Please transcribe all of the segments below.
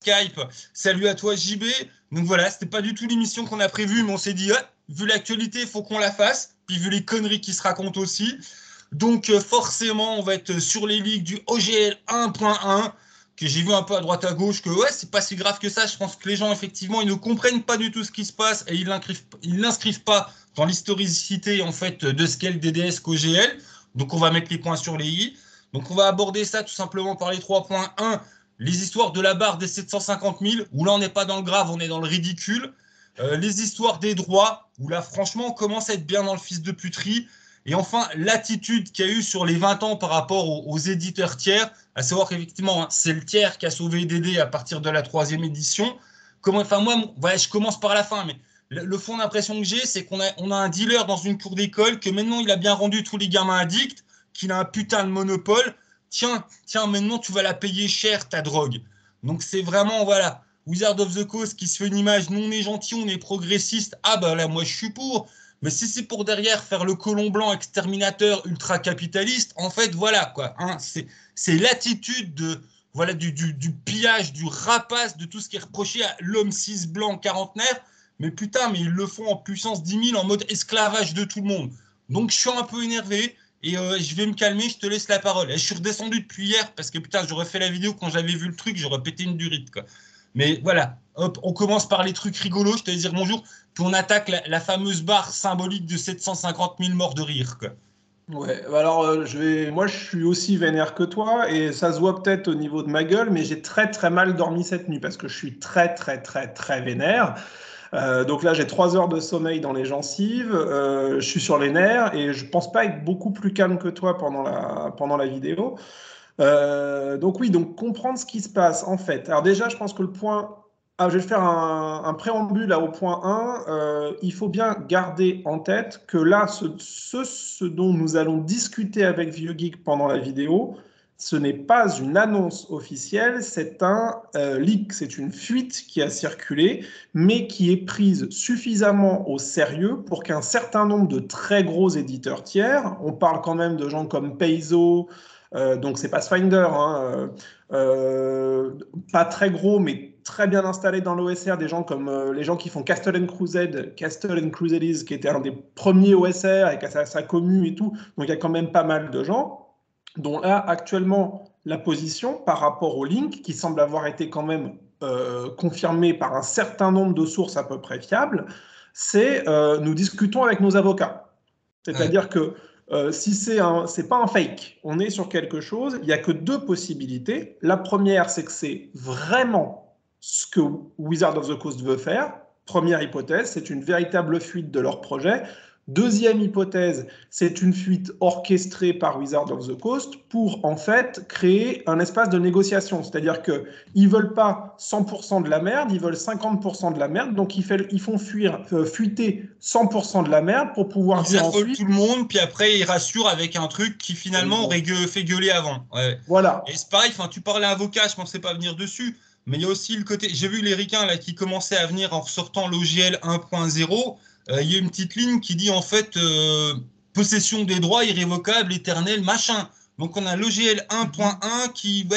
Skype. Salut à toi JB. Donc voilà, c'était pas du tout l'émission qu'on a prévue, mais on s'est dit, vu l'actualité, il faut qu'on la fasse. Puis vu les conneries qui se racontent aussi. Donc forcément, on va être sur les ligues du OGL 1.1, que j'ai vu un peu à droite à gauche, que ouais, c'est pas si grave que ça. Je pense que les gens, effectivement, ils ne comprennent pas du tout ce qui se passe et ils l'inscrivent pas dans l'historicité en fait de ce qu'est le DDS qu'OGL. Donc on va mettre les points sur les i. Donc on va aborder ça tout simplement par les 3.1, les histoires de la barre des 750 000, où là on n'est pas dans le grave, on est dans le ridicule. Les histoires des droits, où là franchement on commence à être bien dans le fils de puterie. Et enfin, l'attitude qu'il y a eu sur les 20 ans par rapport aux éditeurs tiers, à savoir qu'effectivement, c'est le tiers qui a sauvé DD à partir de la 3e édition. Enfin, moi, voilà, je commence par la fin, mais le fond d'impression que j'ai, c'est qu'on a un dealer dans une cour d'école, que maintenant il a bien rendu tous les gamins addicts, qu'il a un putain de monopole. Tiens, maintenant tu vas la payer cher, ta drogue. Donc c'est vraiment, voilà, Wizard of the Coast qui se fait une image, nous on est gentil, on est progressiste. Ah bah là, moi je suis pour. Mais si c'est pour derrière faire le colon blanc exterminateur ultra capitaliste, en fait, voilà quoi. Hein, c'est l'attitude voilà, du pillage, du rapace, de tout ce qui est reproché à l'homme cis blanc quarantenaire. Mais putain, mais ils le font en puissance 10 000 en mode esclavage de tout le monde. Donc je suis un peu énervé et je vais me calmer, je te laisse la parole. Et je suis redescendu depuis hier parce que putain, j'aurais fait la vidéo quand j'avais vu le truc, j'aurais pété une durite quoi. Mais voilà, hop, on commence par les trucs rigolos, je te dire bonjour, puis on attaque la fameuse barre symbolique de 750 000 morts de rire. Quoi. Ouais, alors moi je suis aussi vénère que toi et ça se voit peut-être au niveau de ma gueule, mais j'ai très très mal dormi cette nuit parce que je suis très très très très vénère. Donc là j'ai 3 heures de sommeil dans les gencives, je suis sur les nerfs et je pense pas être beaucoup plus calme que toi pendant la vidéo. Donc oui, donc comprendre ce qui se passe en fait. Alors déjà, je pense que le point, je vais faire un préambule là, au point 1. Il faut bien garder en tête que là, ce dont nous allons discuter avec Vieux Geek pendant la vidéo, ce n'est pas une annonce officielle, c'est un leak, c'est une fuite qui a circulé, mais qui est prise suffisamment au sérieux pour qu'un certain nombre de très gros éditeurs tiers, on parle quand même de gens comme Paizo, donc c'est Pathfinder, hein, pas très gros, mais très bien installé dans l'OSR, des gens comme les gens qui font Castle and Crusades, qui était un des premiers OSR avec sa commu et tout. Donc il y a quand même pas mal de gens, dont là actuellement la position par rapport au link, qui semble avoir été quand même confirmé par un certain nombre de sources à peu près fiables, c'est nous discutons avec nos avocats. C'est-à-dire que si c'est pas un fake, on est sur quelque chose, il n'y a que 2 possibilités. La première, c'est que c'est vraiment ce que Wizard of the Coast veut faire. Première hypothèse, c'est une véritable fuite de leur projet. Deuxième hypothèse, c'est une fuite orchestrée par Wizard of the Coast pour en fait créer un espace de négociation. C'est-à-dire qu'ils ne veulent pas 100% de la merde, ils veulent 50% de la merde, donc ils font fuiter 100% de la merde pour pouvoir Ils dire affolent ensuite. tout le monde, puis après ils rassurent avec un truc qui finalement aurait fait gueuler avant. Ouais. Et Voilà. c'est pareil, tu parlais avocat, je pensais pas venir dessus, mais il y a aussi le côté. J'ai vu les ricains là, qui commençaient à venir en ressortant l'OGL 1.0. Il y a une petite ligne qui dit en fait possession des droits irrévocables, éternels, machin. Donc on a l'OGL 1.1 qui. Ouais,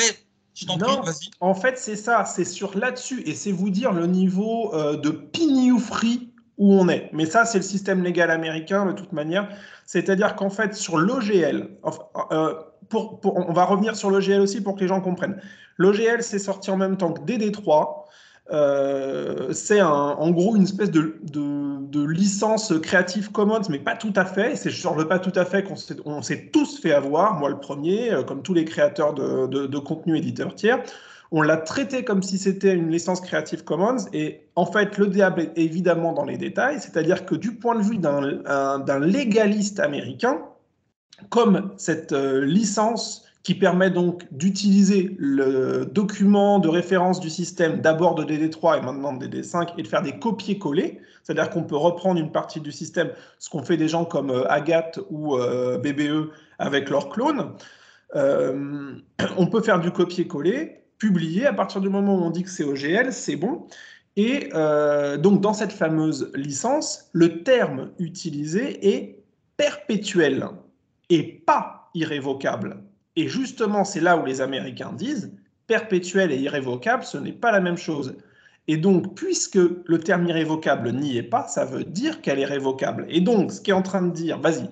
je t'en prie, Non, vas-y. en fait, c'est ça, c'est sur là-dessus, et c'est vous dire le niveau de pignoufrie où on est. Mais ça, c'est le système légal américain, de toute manière. C'est-à-dire qu'en fait, sur l'OGL, on va revenir sur l'OGL aussi pour que les gens comprennent. L'OGL, c'est sorti en même temps que DD3. C'est en gros une espèce de licence Creative Commons, mais pas tout à fait. C'est sur le pas tout à fait qu'on s'est tous fait avoir, moi le premier, comme tous les créateurs de contenu éditeurs tiers. On l'a traité comme si c'était une licence Creative Commons, et en fait, le diable est évidemment dans les détails, c'est-à-dire que du point de vue d'un légaliste américain, comme cette licence qui permet donc d'utiliser le document de référence du système d'abord de DD3 et maintenant de DD5 et de faire des copier-coller, c'est-à-dire qu'on peut reprendre une partie du système, ce qu'ont fait des gens comme Agathe ou BBE avec leurs clones. On peut faire du copier-coller, publier, à partir du moment où on dit que c'est OGL, c'est bon. Et donc dans cette fameuse licence, le terme utilisé est perpétuel et pas irrévocable. Et justement, c'est là où les Américains disent perpétuel et irrévocable, ce n'est pas la même chose. Et donc, puisque le terme irrévocable n'y est pas, ça veut dire qu'elle est révocable. Et donc, ce qui est en train de dire, vas-y.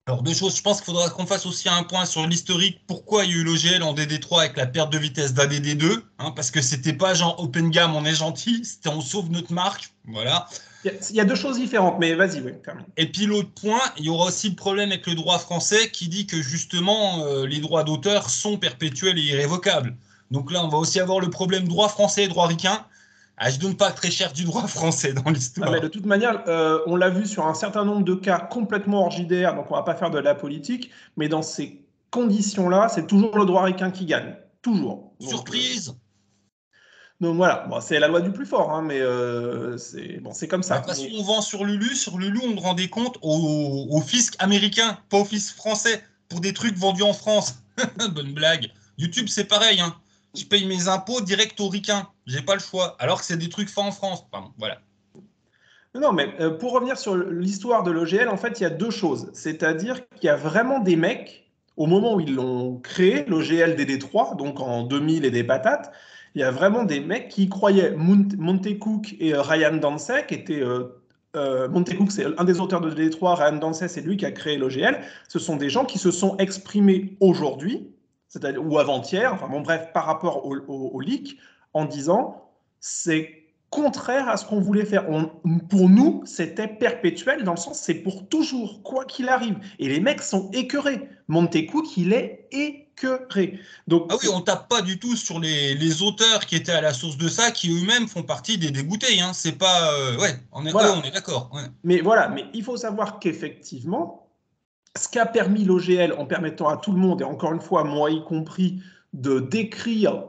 Alors, deux choses, je pense qu'il faudra qu'on fasse aussi un point sur l'historique. Pourquoi il y a eu l'OGL en DD3 avec la perte de vitesse d'un DD2, hein, parce que c'était pas genre open gamme, on est gentil, c'était on sauve notre marque, voilà. Il y a deux choses différentes, mais vas-y, oui, termine. Et puis l'autre point, il y aura aussi le problème avec le droit français qui dit que justement les droits d'auteur sont perpétuels et irrévocables. Donc là, on va aussi avoir le problème droit français et droit ricain. Ah, je donne pas très cher du droit français dans Ah, mais l'histoire. de toute manière, on l'a vu sur un certain nombre de cas complètement hors JDR, donc on ne va pas faire de la politique, mais dans ces conditions-là, c'est toujours le droit ricain qui gagne. Toujours. Surprise! Donc voilà, bon, c'est la loi du plus fort, hein, mais c'est comme Bah, ça. de toute façon, Mais... on vend sur Lulu. Sur Lulu, on me rendait compte au fisc américain, pas au fisc français, pour des trucs vendus en France. Bonne blague. YouTube, c'est pareil. Hein. Je paye mes impôts direct aux ricains. J'ai pas le choix. Alors que c'est des trucs faits en France. Enfin, voilà. Non, mais pour revenir sur l'histoire de l'OGL, en fait, il y a deux choses. C'est-à-dire qu'il y a vraiment des mecs, au moment où ils l'ont créé, l'OGL DD3, donc en 2000 et des patates, il y a vraiment des mecs qui y croyaient. Montecook et Ryan Dancey, qui étaient. Montecook, c'est un des auteurs de DD3, Ryan Dancey, c'est lui qui a créé l'OGL. Ce sont des gens qui se sont exprimés aujourd'hui, c'est-à-dire ou avant-hier, enfin bon, bref, par rapport au leak, en disant c'est contraire à ce qu'on voulait faire. Pour nous, c'était perpétuel dans le sens c'est pour toujours, quoi qu'il arrive. Et les mecs sont écœurés. Montecook, il est écœuré. Donc, Ah oui, on tape pas du tout sur les auteurs qui étaient à la source de ça, qui eux-mêmes font partie des dégoûtés. Hein. C'est pas. Ouais, on voilà. est d'accord. Ouais. Mais voilà, mais il faut savoir qu'effectivement, ce qu'a permis l'OGL en permettant à tout le monde, et encore une fois, moi y compris, de d'écrire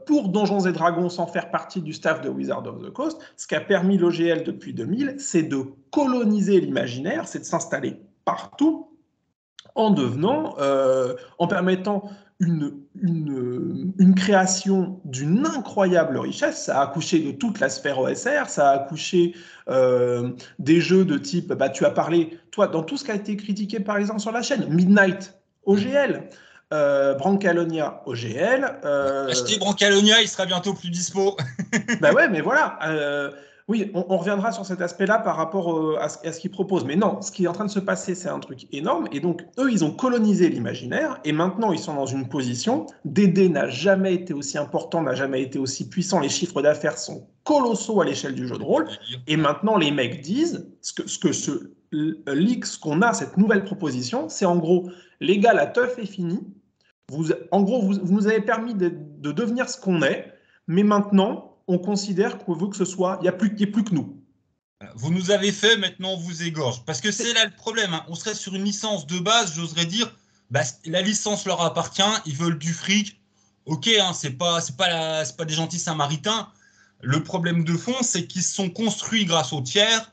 pour Donjons et Dragons sans faire partie du staff de Wizard of the Coast, ce qu'a permis l'OGL depuis 2000, c'est de coloniser l'imaginaire, c'est de s'installer partout en permettant une création d'une incroyable richesse. Ça a accouché de toute la sphère OSR, ça a accouché des jeux de type, bah, tu as parlé, toi, dans tout ce qui a été critiqué par exemple sur la chaîne, Midnight, OGL, Brancalonia, OGL. Achetez Brancalonia, il sera bientôt plus dispo. Bah ouais, mais voilà. Oui, on reviendra sur cet aspect-là par rapport à ce qu'ils proposent. Mais non, ce qui est en train de se passer, c'est un truc énorme. Et donc, eux, ils ont colonisé l'imaginaire. Et maintenant, ils sont dans une position. DD n'a jamais été aussi important, n'a jamais été aussi puissant. Les chiffres d'affaires sont colossaux à l'échelle du jeu de rôle. Et maintenant, les mecs disent ce leak, ce qu'on a, cette nouvelle proposition, c'est en gros, les gars, la teuf est finie. En gros, vous nous avez permis de devenir ce qu'on est. Mais maintenant, on considère qu'on veut que ce soit, il n'y a plus que nous. Vous nous avez fait, maintenant on vous égorge. Parce que c'est là le problème. Hein. On serait sur une licence de base, j'oserais dire, bah, la licence leur appartient, ils veulent du fric. Ok, hein, c'est pas des gentils samaritains. Le problème de fond, c'est qu'ils se sont construits grâce aux tiers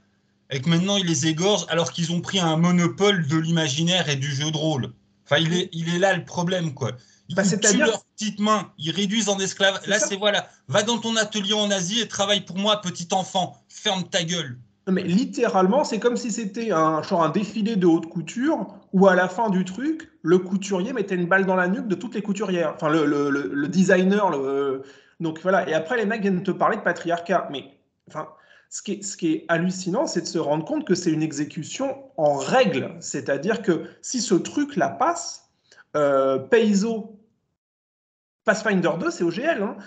et que maintenant ils les égorgent alors qu'ils ont pris un monopole de l'imaginaire et du jeu de rôle. Enfin, il est là le problème, quoi. Bah, Ils tuent c'est-à-dire, leurs petites mains, ils réduisent en esclavage. Là, ça. c'est voilà, va dans ton atelier en Asie et travaille pour moi, petit enfant. Ferme ta gueule. Non, mais littéralement, c'est comme si c'était genre un défilé de haute couture où à la fin du truc, le couturier mettait une balle dans la nuque de toutes les couturières. Enfin, le designer. Donc voilà. Et après, les mecs viennent te parler de patriarcat. Mais enfin, ce qui est hallucinant, c'est de se rendre compte que c'est une exécution en règle. C'est-à-dire que si ce truc-là passe, Payso, Pathfinder 2, c'est OGL. Hein.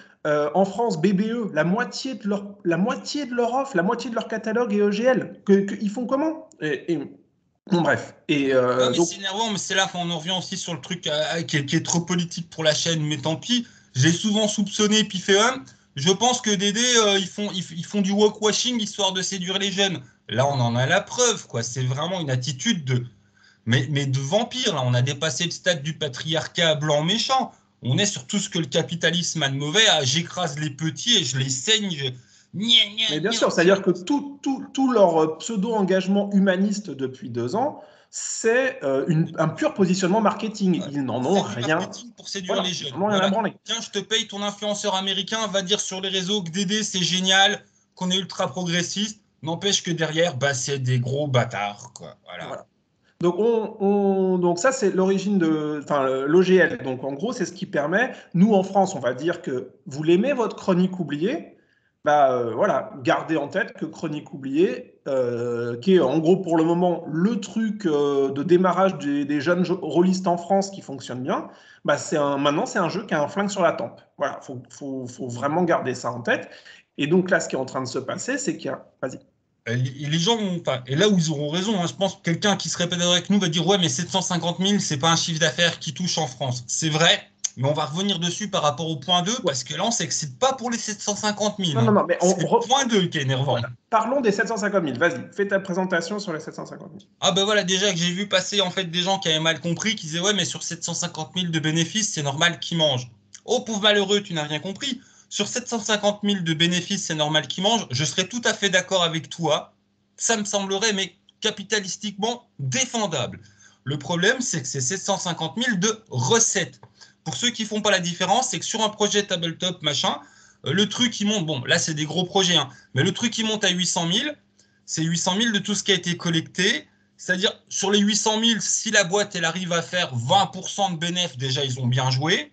En France, BBE, la moitié de leur offre, la moitié de leur catalogue est OGL. Ils font comment bon, bref. Non, mais Donc, c'est énervant, mais c'est là qu'on en revient aussi sur le truc qui est trop politique pour la chaîne, mais tant pis. J'ai souvent soupçonné puis fait je pense que Dédé, ils font du walkwashing histoire de séduire les jeunes. Là, on en a la preuve, quoi. C'est vraiment une attitude mais de vampire. Là, on a dépassé le stade du patriarcat blanc méchant. On est sur tout ce que le capitalisme a de mauvais. J'écrase les petits et je les saigne. mais bien sûr, c'est-à-dire que tout leur pseudo-engagement humaniste depuis 2 ans, c'est un pur positionnement marketing. Ouais. Ils n'en ont C'est du rien. marketing pour séduire Voilà, les ils jeunes. n'en ont rien à Voilà. branler. Tiens, je te paye ton influenceur américain, va dire sur les réseaux que Dédé c'est génial, qu'on est ultra progressiste. N'empêche que derrière, bah, c'est des gros bâtards, quoi. Voilà. Voilà. Donc ça, c'est l'origine de, enfin, l'OGL. Donc en gros, c'est ce qui permet, nous en France, on va dire que vous l'aimez votre chronique oubliée, bah voilà, gardez en tête que chronique oubliée, qui est en gros pour le moment le truc de démarrage des jeunes rôlistes en France qui fonctionne bien, bah maintenant c'est un jeu qui a un flingue sur la tempe. Voilà, faut vraiment garder ça en tête. Et donc là, ce qui est en train de se passer, c'est qu'il y a, vas-y. Et les gens, enfin, et là où ils auront raison, hein, je pense que quelqu'un qui se répète avec nous va dire ouais, mais 750 000, c'est pas un chiffre d'affaires qui touche en France. C'est vrai, mais on va revenir dessus par rapport au point 2 parce que là, on s'excite pas pour les 750 000. Non, non, Hein. non, mais C'est le point 2 qui est énervant. voilà. Parlons des 750 000. Vas-y, fais ta présentation sur les 750 000. Ah ben voilà, déjà que j'ai vu passer en fait des gens qui avaient mal compris, qui disaient ouais, mais sur 750 000 de bénéfices, c'est normal qu'ils mangent. Oh pauvre malheureux, tu n'as rien compris. Sur 750 000 de bénéfices, c'est normal qu'ils mangent. Je serais tout à fait d'accord avec toi. Ça me semblerait, mais capitalistiquement défendable. Le problème, c'est que c'est 750 000 de recettes. Pour ceux qui font pas la différence, c'est que sur un projet tabletop, machin, le truc qui monte, bon, là c'est des gros projets, hein, mais le truc qui monte à 800 000, c'est 800 000 de tout ce qui a été collecté. C'est-à-dire, sur les 800 000, si la boîte elle arrive à faire 20% de bénéfices, déjà ils ont bien joué.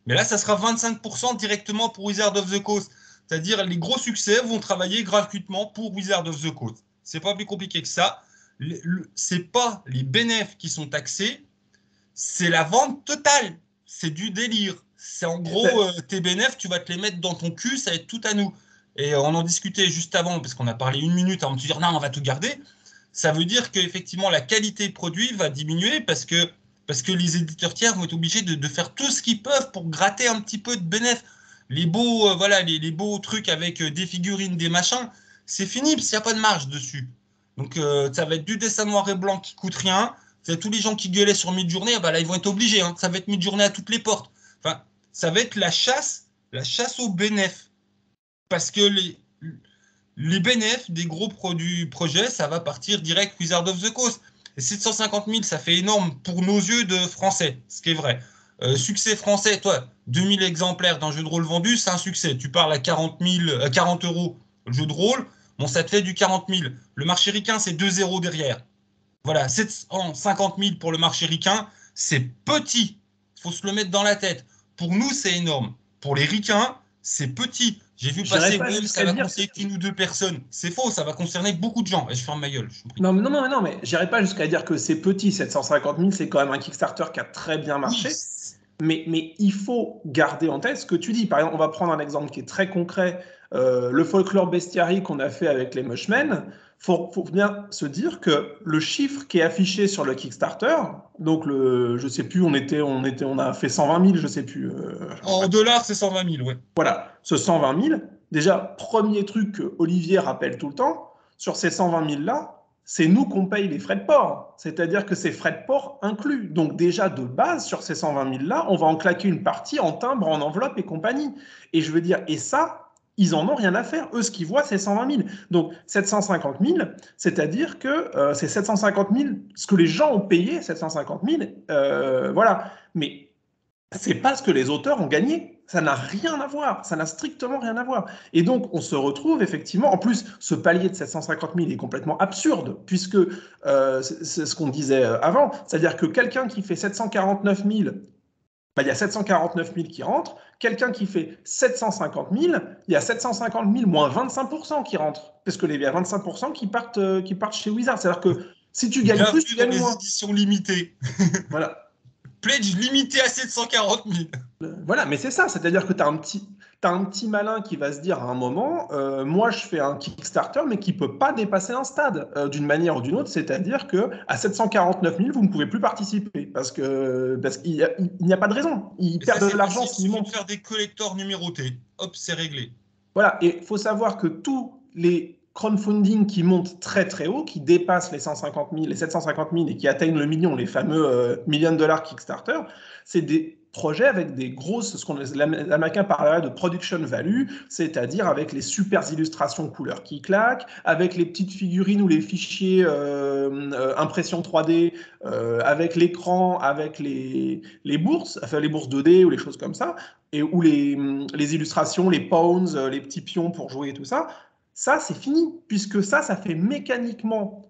Mais là, ça sera 25% directement pour Wizard of the Coast. C'est-à-dire, les gros succès vont travailler gratuitement pour Wizard of the Coast. C'est pas plus compliqué que ça. C'est pas les bénéfices qui sont taxés, c'est la vente totale. C'est du délire. C'est en gros, tes bénéfices, tu vas te les mettre dans ton cul, ça va être tout à nous. Et on en discutait juste avant, parce qu'on a parlé une minute avant de te dire non, on va tout garder. Ça veut dire qu'effectivement, la qualité de produit va diminuer parce que les éditeurs tiers vont être obligés de faire tout ce qu'ils peuvent pour gratter un petit peu de bénéfices. Les beaux, voilà, les beaux trucs avec des figurines, des machins, c'est fini parce qu'il n'y a pas de marge dessus. Donc, ça va être du dessin noir et blanc qui coûte rien. C'est tous les gens qui gueulaient sur Midjourney, bah là, ils vont être obligés. Hein. Ça va être Midjourney à toutes les portes. Enfin, ça va être la chasse aux bénéfices. Parce que les bénéfices des gros projets, ça va partir direct Wizard of the Coast. Et 750 000, ça fait énorme pour nos yeux de français, ce qui est vrai. Succès français, toi, 2000 exemplaires d'un jeu de rôle vendu, c'est un succès. Tu parles à 40 euros le jeu de rôle, bon, ça te fait du 40 000. Le marché ricain, c'est 2 zéros derrière. Voilà, 750 000 pour le marché ricain, c'est petit. Il faut se le mettre dans la tête. Pour nous, c'est énorme. Pour les ricains, c'est petit. J'ai vu passer, ouais, ça va concerner qu'une ou deux personnes. C'est faux, ça va concerner beaucoup de gens. Et je ferme ma gueule. Non, mais j'irai pas jusqu'à dire que c'est petit. 750 000, c'est quand même un Kickstarter qui a très bien marché. Oui. Mais il faut garder en tête ce que tu dis. Par exemple, on va prendre un exemple qui est très concret. Le folklore bestiary qu'on a fait avec les Mushmen. Faut bien se dire que le chiffre qui est affiché sur le Kickstarter, donc je sais plus, on a fait 120 000, je sais plus. En dollars, c'est 120 000, ouais. Voilà, ce 120 000, déjà, premier truc que Olivier rappelle tout le temps, sur ces 120 000 là, c'est nous qu'on paye les frais de port. C'est-à-dire que c'est frais de port inclus. Donc déjà, de base, sur ces 120 000 là, on va en claquer une partie en timbre, en enveloppe et compagnie. Et je veux dire, et ça, ils en ont rien à faire. Eux, ce qu'ils voient, c'est 120 000. Donc 750 000, c'est-à-dire que c'est 750 000, ce que les gens ont payé, 750 000, voilà. Mais c'est pas ce que les auteurs ont gagné. Ça n'a rien à voir. Ça n'a strictement rien à voir. Et donc, on se retrouve effectivement. En plus, ce palier de 750 000 est complètement absurde, puisque c'est ce qu'on disait avant. C'est-à-dire que quelqu'un qui fait 749 000, bah, il y a 749 000 qui rentrent. Quelqu'un qui fait 750 000, il y a 750 000 moins 25% qui rentrent. Parce qu'il y a 25% qui partent chez Wizard. C'est-à-dire que si tu gagnes plus, tu gagnes moins. Les éditions limitées. Voilà. Pledge limité à 740 000. Voilà, mais c'est ça, c'est-à-dire que tu as un petit malin qui va se dire à un moment, moi je fais un Kickstarter, mais qui ne peut pas dépasser un stade d'une manière ou d'une autre, c'est-à-dire qu'à 749 000, vous ne pouvez plus participer, parce qu'il n'y a pas de raison. Ils perdent de l'argent s'ils montent. Faire des collecteurs numérotés, hop, c'est réglé. Voilà, et il faut savoir que tous les crowdfunding qui montent très très haut, qui dépassent les 150 000, les 750 000 et qui atteignent le million, les fameux millions de dollars Kickstarter, c'est des projets avec des grosses, ce qu'on l'américain parlerait de production value, c'est-à-dire avec les super illustrations couleurs qui claquent, avec les petites figurines ou les fichiers impression 3D, avec l'écran, avec les bourses, enfin les bourses 2D ou les choses comme ça, et où les illustrations, les pawns, les petits pions pour jouer et tout ça, ça c'est fini, puisque ça fait mécaniquement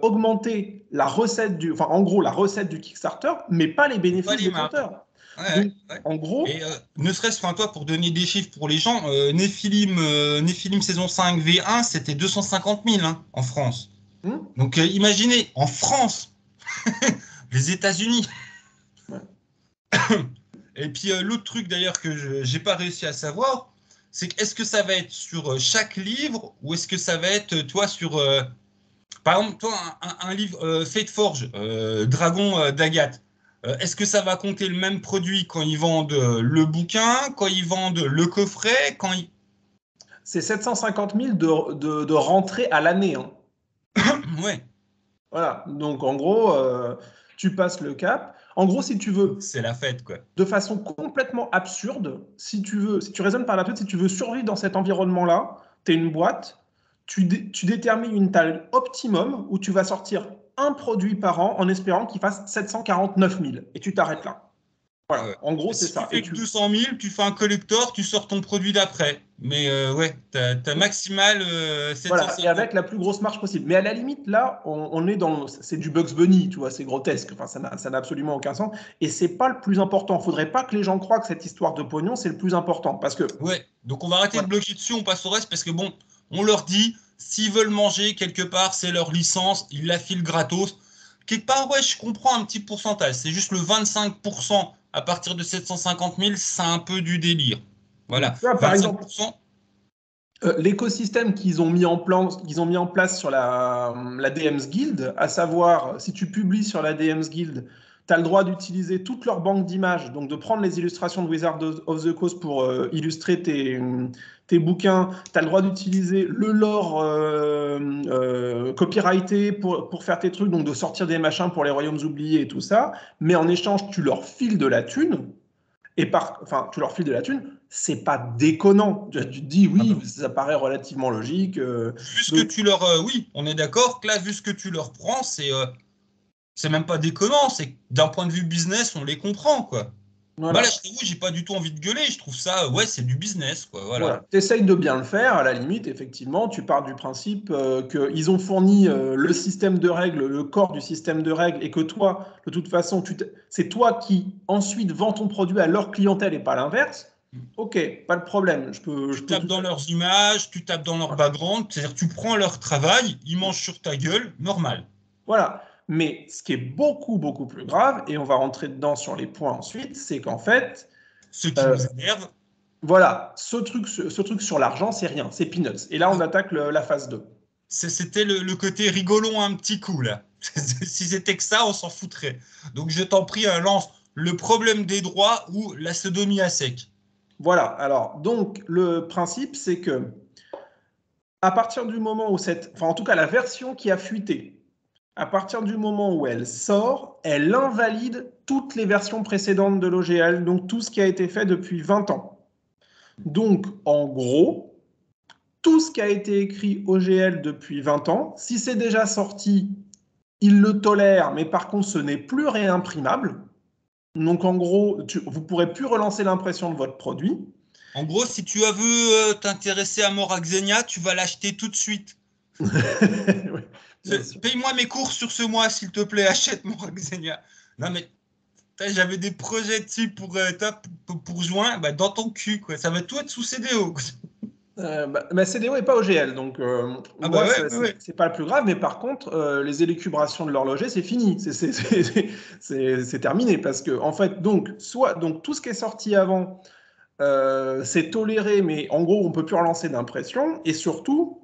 augmenter la recette en gros, la recette du Kickstarter, mais pas les bénéfices Pas les des marques. compteurs. Ouais, Donc, ouais. en gros. Et ne serait-ce, enfin, toi, pour donner des chiffres pour les gens, Nephilim saison 5 V1, c'était 250 000 hein, en France. Donc imaginez, en France, les États-Unis. Ouais. Et puis l'autre truc d'ailleurs que je n'ai pas réussi à savoir, c'est que est-ce que ça va être sur chaque livre ou est-ce que ça va être, toi, sur... par exemple, toi, un livre Fate Forge, Dragon d'Agathe, est-ce que ça va compter le même produit quand ils vendent le bouquin, quand ils vendent le coffret, quand ils... C'est 750 000 de rentrée à l'année. Hein. Ouais. Voilà. Donc, en gros, tu passes le cap. En gros, si tu veux, C'est la fête, quoi. de façon complètement absurde, si tu raisonnes par la tête, si tu veux survivre dans cet environnement-là, tu es une boîte, tu détermines une taille optimum où tu vas sortir un produit par an en espérant qu'il fasse 749 000 et tu t'arrêtes là. Voilà, Ouais. en gros, c'est Si tu ça. fais que 200 000, tu fais un collector, tu sors ton produit d'après. Mais ouais, t'as maximal Voilà, et 750. avec la plus grosse marge possible. Mais à la limite, là, on est dans. C'est du Bugs Bunny, tu vois, c'est grotesque. Enfin, ça n'a absolument aucun sens. Et c'est pas le plus important. Il ne faudrait pas que les gens croient que cette histoire de pognon, c'est le plus important. Parce que. Ouais, donc on va arrêter de Voilà. bloquer dessus, on passe au reste parce que bon, on leur dit, s'ils veulent manger quelque part, c'est leur licence, ils la filent gratos. Quelque part, ouais, je comprends un petit pourcentage. C'est juste le 25% à partir de 750 000, c'est un peu du délire. Voilà, Tu vois, par exemple, 25%. l'écosystème qu'ils ont mis en place sur la DM's Guild, à savoir, si tu publies sur la DM's Guild, tu as le droit d'utiliser toute leur banque d'images, donc de prendre les illustrations de Wizard of the Coast pour illustrer tes bouquins. Tu as le droit d'utiliser le lore copyrighté pour faire tes trucs, donc de sortir des machins pour les royaumes oubliés et tout ça. Mais en échange, tu leur files de la thune. Enfin, tu leur files de la thune, c'est pas déconnant. Tu te dis, Ah bah oui, oui. ça paraît relativement logique. Vu ce que Donc, tu leur... oui, on est d'accord que là, vu ce que tu leur prends, c'est même pas déconnant. C'est que d'un point de vue business, on les comprend, quoi. Moi, là, voilà. je t'avoue, j'ai pas du tout envie de gueuler. Je trouve ça, ouais, c'est du business, quoi. Voilà. Voilà. Tu essayes de bien le faire, à la limite, effectivement, tu pars du principe qu'ils ont fourni le système de règles, le corps du système de règles, et que toi, de toute façon, c'est toi qui ensuite vends ton produit à leur clientèle et pas l'inverse. Ok, pas de problème. Je Tu peux tapes tout dans à fait. leurs images, tu tapes dans leur Voilà. background, c'est-à-dire tu prends leur travail, ils mangent sur ta gueule, normal. Voilà. Mais ce qui est beaucoup, beaucoup plus grave, et on va rentrer dedans sur les points ensuite, c'est qu'en fait, Ce qui euh, nous énerve, voilà, ce truc sur l'argent, c'est rien, c'est peanuts. Et là, on attaque la phase 2. c'était le côté rigolon un petit coup, là. Si c'était que ça, on s'en foutrait. Donc je t'en prie, lance le problème des droits ou la sodomie à sec. Voilà, alors, donc, le principe, c'est que à partir du moment où enfin, en tout cas, la version qui a fuité, à partir du moment où elle sort, elle invalide toutes les versions précédentes de l'OGL, donc tout ce qui a été fait depuis 20 ans. Donc, en gros, tout ce qui a été écrit OGL depuis 20 ans, si c'est déjà sorti, il le tolère, mais par contre, ce n'est plus réimprimable. Donc, en gros, vous ne pourrez plus relancer l'impression de votre produit. En gros, si tu as vu t'intéresser à Moraxenia, tu vas l'acheter tout de suite. Oui, bien sûr. Paye-moi mes cours sur ce mois, s'il te plaît, achète Moraxenia. Non mais j'avais des projets dessus pour juin, bah, dans ton cul, quoi. Ça va tout être sous CDO. CDO n'est pas OGL, donc Ah bah moi, ouais, ouais, ouais. c'est pas le plus grave, mais par contre, les élucubrations de l'horloger, c'est fini, c'est terminé, parce que, en fait, donc tout ce qui est sorti avant, c'est toléré, mais en gros, on ne peut plus relancer d'impression, et surtout,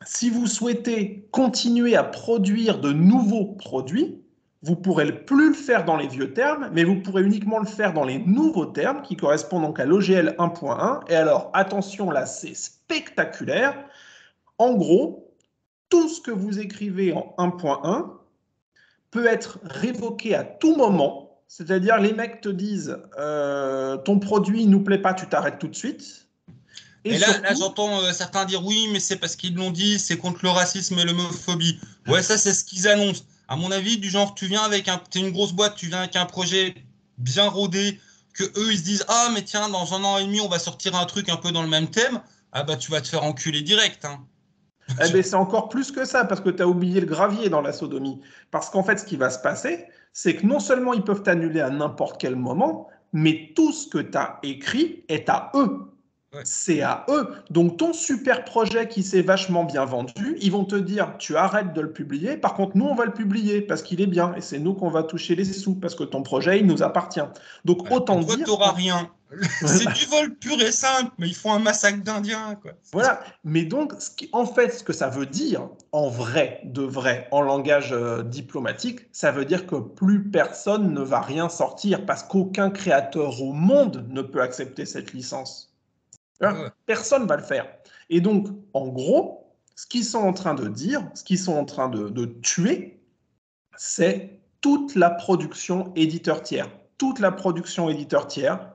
si vous souhaitez continuer à produire de nouveaux produits, vous pourrez plus le faire dans les vieux termes, mais vous pourrez uniquement le faire dans les nouveaux termes qui correspondent donc à l'OGL 1.1. Et alors, attention, là, c'est spectaculaire. En gros, tout ce que vous écrivez en 1.1 peut être révoqué à tout moment. C'est-à-dire, les mecs te disent ton produit ne nous plaît pas, tu t'arrêtes tout de suite. Et Et là surtout, j'entends certains dire oui, mais c'est parce qu'ils l'ont dit, c'est contre le racisme et l'homophobie. Ouais, ça, c'est ce qu'ils annoncent. À mon avis, du genre, t'es une grosse boîte, tu viens avec un projet bien rodé, que eux, ils se disent, ah, mais tiens, dans un an et demi, on va sortir un truc un peu dans le même thème. Ah, bah, tu vas te faire enculer direct, hein. Eh bien, c'est encore plus que ça, parce que tu as oublié le gravier dans la sodomie. Parce qu'en fait, ce qui va se passer, c'est que non seulement ils peuvent t'annuler à n'importe quel moment, mais tout ce que tu as écrit est à eux. Ouais. C'est à eux. Donc, ton super projet qui s'est vachement bien vendu, ils vont te dire, tu arrêtes de le publier. Par contre, nous, on va le publier parce qu'il est bien. Et c'est nous qu'on va toucher les sous parce que ton projet, il nous appartient. Donc, Voilà. Et autant toi, dire... t'auras rien. C'est du vol pur et simple, mais ils font un massacre d'Indiens, quoi. Voilà, mais donc, en fait, ce que ça veut dire, en vrai, de vrai, en langage diplomatique, ça veut dire que plus personne ne va rien sortir parce qu'aucun créateur au monde ne peut accepter cette licence. Ouais. Personne ne va le faire. Et donc, en gros, ce qu'ils sont en train de dire, ce qu'ils sont en train de tuer, c'est toute la production éditeur tiers. Toute la production éditeur tiers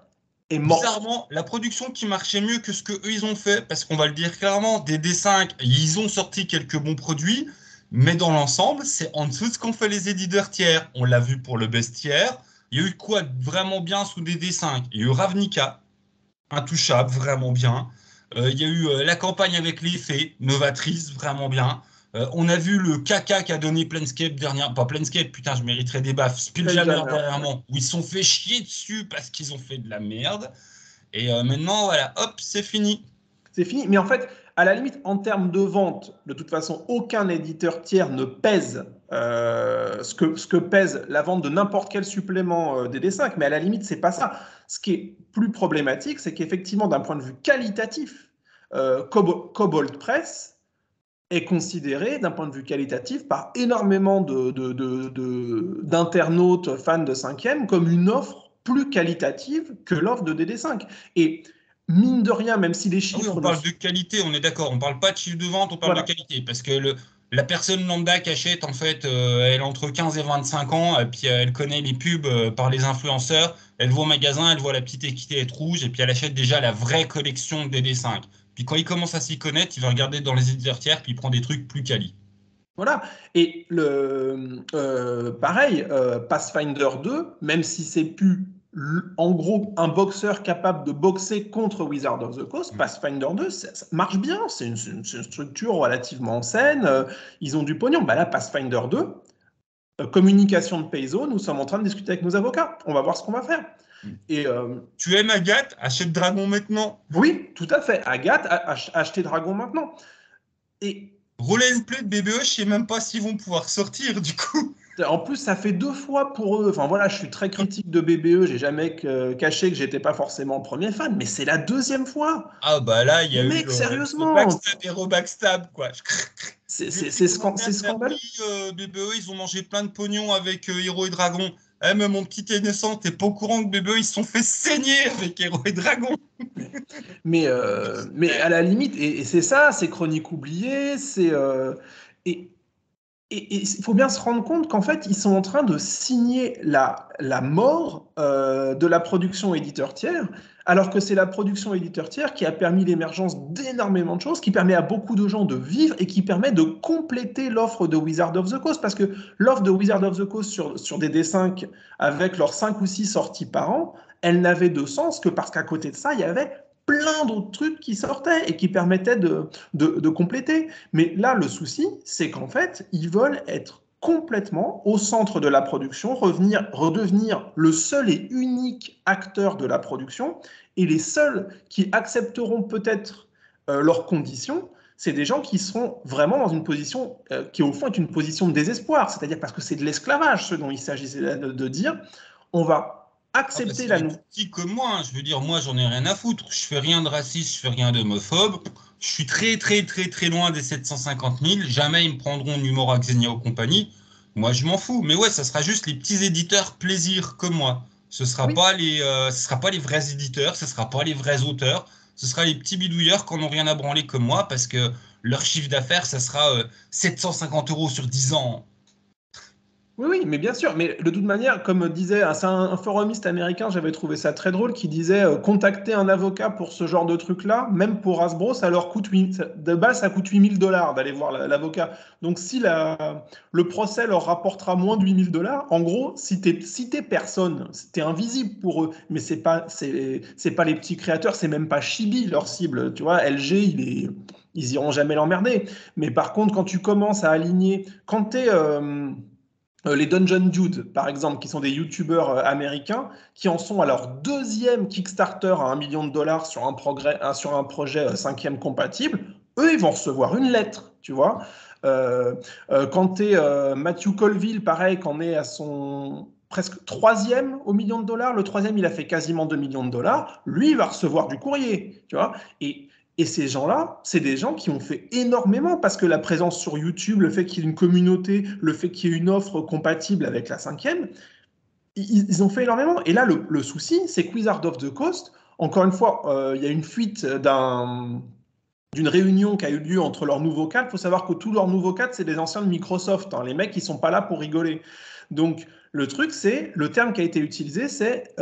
est morte. Bizarrement, la production qui marchait mieux que ce que eux ils ont fait, parce qu'on va le dire clairement, DD5, ils ont sorti quelques bons produits, mais dans l'ensemble, c'est en dessous de ce qu'ont fait les éditeurs tiers. On l'a vu pour le bestiaire. Il y a eu quoi de vraiment bien sous DD5? Il y a eu Ravnica, intouchable, vraiment bien. Il y a eu la campagne avec les fées, novatrice, vraiment bien. On a vu le caca qu'a donné Planescape dernière, pas Planescape, putain, je mériterais des baffes. Spelljammer dernièrement, où ils se sont fait chier dessus parce qu'ils ont fait de la merde. Et maintenant, voilà, hop, c'est fini. C'est fini. Mais en fait, à la limite, en termes de vente, de toute façon, aucun éditeur tiers ne pèse ce que pèse la vente de n'importe quel supplément DD5. Mais à la limite, c'est pas ça. Ce qui est plus problématique, c'est qu'effectivement, d'un point de vue qualitatif, Cobalt Press est considéré d'un point de vue qualitatif par énormément d'internautes fans de 5e comme une offre plus qualitative que l'offre de DD5. Et mine de rien, même si les Ah oui, on chiffres ne parle sont... de qualité, on est d'accord. On parle pas de chiffre de vente, on parle de Voilà. qualité. Parce que la personne lambda qui achète, en fait, elle a entre 15 et 25 ans, et puis elle connaît les pubs par les influenceurs. Elle va au magasin, elle voit la petite étiquette rouge, et puis elle achète déjà la vraie collection de DD5. Puis quand il commence à s'y connaître, il va regarder dans les éditeurs tiers, puis il prend des trucs plus quali. Voilà. Et pareil, Pathfinder 2, même si c'est plus en gros un boxeur capable de boxer contre Wizard of the Coast, Pathfinder 2, ça marche bien. C'est une structure relativement saine. Ils ont du pognon. Bah là, Pathfinder 2, communication de Payzo, nous sommes en train de discuter avec nos avocats. On va voir ce qu'on va faire. Et Tu aimes Agathe? Achète Dragon maintenant. oui, tout à fait. Agathe a acheté Dragon maintenant. Et Roll and Play de BBE, je sais même pas s'ils vont pouvoir sortir, du coup. en plus, ça fait 2 fois pour eux. Enfin voilà, je suis très critique de BBE. J'ai jamais caché que j'étais pas forcément premier fan, mais c'est la 2e fois. Ah bah là, il y a eu Mec, sérieusement, backstab et rebackstab, quoi. J'ai vu les c'est commentaires scandaleux. d'appli BBE, ils ont mangé plein de pognon avec Hero et Dragon. Eh, mais mon petit innocent, t'es pas au courant que BBE, ils se sont fait saigner avec Hero et Dragon. Mais à la limite, et c'est ça, c'est chronique oubliée, et il faut bien se rendre compte qu'en fait, ils sont en train de signer la mort de la production éditeur tiers, alors que c'est la production éditeur tiers qui a permis l'émergence d'énormément de choses, qui permet à beaucoup de gens de vivre et qui permet de compléter l'offre de Wizard of the Coast. Parce que l'offre de Wizard of the Coast sur des D5, avec leurs 5 ou 6 sorties par an, elle n'avait de sens que parce qu'à côté de ça, il y avait plein d'autres trucs qui sortaient et qui permettaient de compléter. Mais là, le souci, c'est qu'en fait, ils veulent être complètement au centre de la production, redevenir le seul et unique acteur de la production, et les seuls qui accepteront peut-être leurs conditions, c'est des gens qui seront vraiment dans une position qui, au fond, est une position de désespoir, c'est-à-dire parce que c'est de l'esclavage, ce dont il s'agissait de dire, on va Ah bah, accepter c'est la les nouvelle. petits comme moi, hein. Je veux dire, moi, j'en ai rien à foutre. Je fais rien de raciste, je fais rien d'homophobe. Je suis très, très, très, très loin des 750 000. Jamais ils me prendront Numora, Xenia ou compagnie. Moi, je m'en fous. Mais ouais, ça sera juste les petits éditeurs plaisir comme moi. Oui, Ce sera pas les vrais éditeurs, ce sera pas les vrais auteurs. Ce sera les petits bidouilleurs qui n'ont rien à branler comme moi parce que leur chiffre d'affaires, ça sera 750 euros sur 10 ans. oui, oui, mais bien sûr. Mais de toute manière, comme disait c'est un forumiste américain, j'avais trouvé ça très drôle, qui disait contacter un avocat pour ce genre de truc-là, même pour Hasbro, ça leur coûte de base, ça coûte 8 000 $ d'aller voir l'avocat. Donc si le procès leur rapportera moins de 8 000 $, en gros, si t'es personne, t'es invisible pour eux. Mais c'est pas les petits créateurs, c'est même pas Chibi leur cible. Tu vois, LG, ils iront jamais l'emmerder. Mais par contre, quand tu commences à aligner, quand tu es les Dungeon Dude, par exemple, qui sont des youtubeurs américains, qui en sont à leur deuxième Kickstarter à $1 million sur sur un projet 5e compatible, eux, ils vont recevoir une lettre, tu vois. Quand tu es Matthew Colville, pareil, quand on est à son presque 3e au $1 million, le 3e, il a fait quasiment $2 millions, lui, il va recevoir du courrier, tu vois. Et ces gens-là, c'est des gens qui ont fait énormément parce que la présence sur YouTube, le fait qu'il y ait une communauté, le fait qu'il y ait une offre compatible avec la 5e, ils ont fait énormément. Et là, le souci, c'est que Wizard of the Coast, encore une fois, il y a une fuite d'une réunion qui a eu lieu entre leurs nouveaux cadres. Il faut savoir que tous leurs nouveaux cadres, c'est des anciens de Microsoft. Hein. Les mecs, ils ne sont pas là pour rigoler. Donc, le truc, c'est, le terme qui a été utilisé, c'est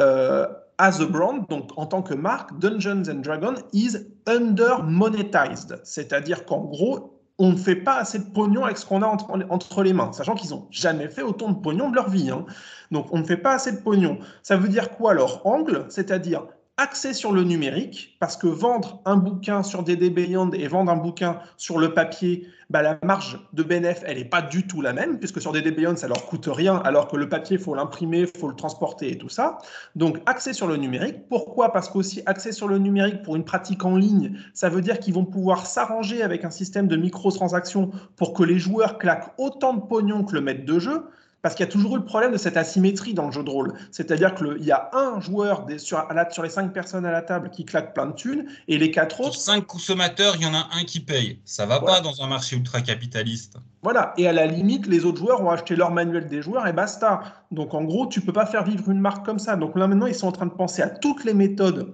as a brand, donc en tant que marque, Dungeons and Dragons is under monetized. C'est-à-dire qu'en gros, on ne fait pas assez de pognon avec ce qu'on a entre les mains, sachant qu'ils n'ont jamais fait autant de pognon de leur vie. Hein. Donc, on ne fait pas assez de pognon. Ça veut dire quoi leur angle? C'est-à-dire axé sur le numérique, parce que vendre un bouquin sur DD Beyond et vendre un bouquin sur le papier, bah, la marge de bénéfice, elle n'est pas du tout la même, puisque sur DD Beyond, ça leur coûte rien, alors que le papier, il faut l'imprimer, il faut le transporter et tout ça. Donc, axé sur le numérique. Pourquoi? Parce qu'aussi, axé sur le numérique pour une pratique en ligne, ça veut dire qu'ils vont pouvoir s'arranger avec un système de microtransactions pour que les joueurs claquent autant de pognon que le maître de jeu. Parce qu'il y a toujours eu le problème de cette asymétrie dans le jeu de rôle. C'est-à-dire qu'il y a un joueur sur les 5 personnes à la table qui claque plein de thunes, et les 4 autres... Sur 5 consommateurs, il y en a un qui paye. Ça ne va pas dans un marché ultra-capitaliste. Voilà, et à la limite, les autres joueurs ont acheté leur manuel des joueurs et basta. Donc en gros, tu ne peux pas faire vivre une marque comme ça. Donc là maintenant, ils sont en train de penser à toutes les méthodes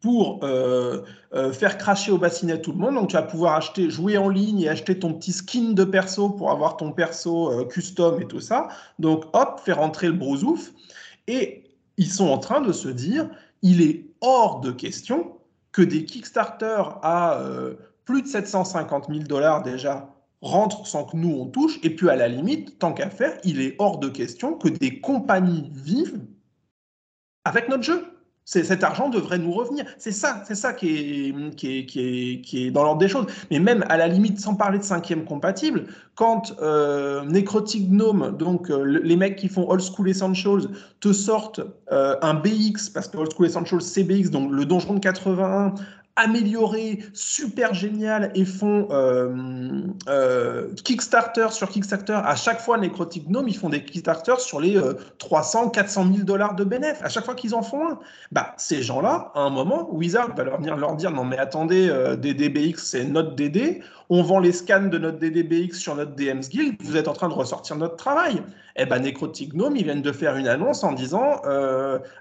pour faire cracher au bassinet tout le monde. Donc tu vas pouvoir jouer en ligne et acheter ton petit skin de perso pour avoir ton perso custom et tout ça. Donc hop, faire rentrer le brousouf. Et ils sont en train de se dire, il est hors de question que des Kickstarter à plus de 750 000 $ déjà rentrent sans que nous on touche. Et puis à la limite, tant qu'à faire, il est hors de question que des compagnies vivent avec notre jeu. Cet argent devrait nous revenir. C'est ça qui est dans l'ordre des choses. Mais même à la limite, sans parler de 5e compatible, quand Necrotic Gnome, donc les mecs qui font Old School Essentials, te sortent un BX, parce que Old School Essentials c'est BX, donc le donjon de 81, amélioré, super génial, et font Kickstarter sur Kickstarter. À chaque fois, Necrotic Gnome, ils font des Kickstarter sur les 300, 400 000 $ de bénéfices. À chaque fois qu'ils en font un. Bah, ces gens-là, à un moment, Wizard va venir leur dire, non mais attendez, DDBX, c'est notre DD, on vend les scans de notre DDBX sur notre DM's Guild, vous êtes en train de ressortir notre travail. Eh ben, Necrotic Gnome, ils viennent de faire une annonce en disant,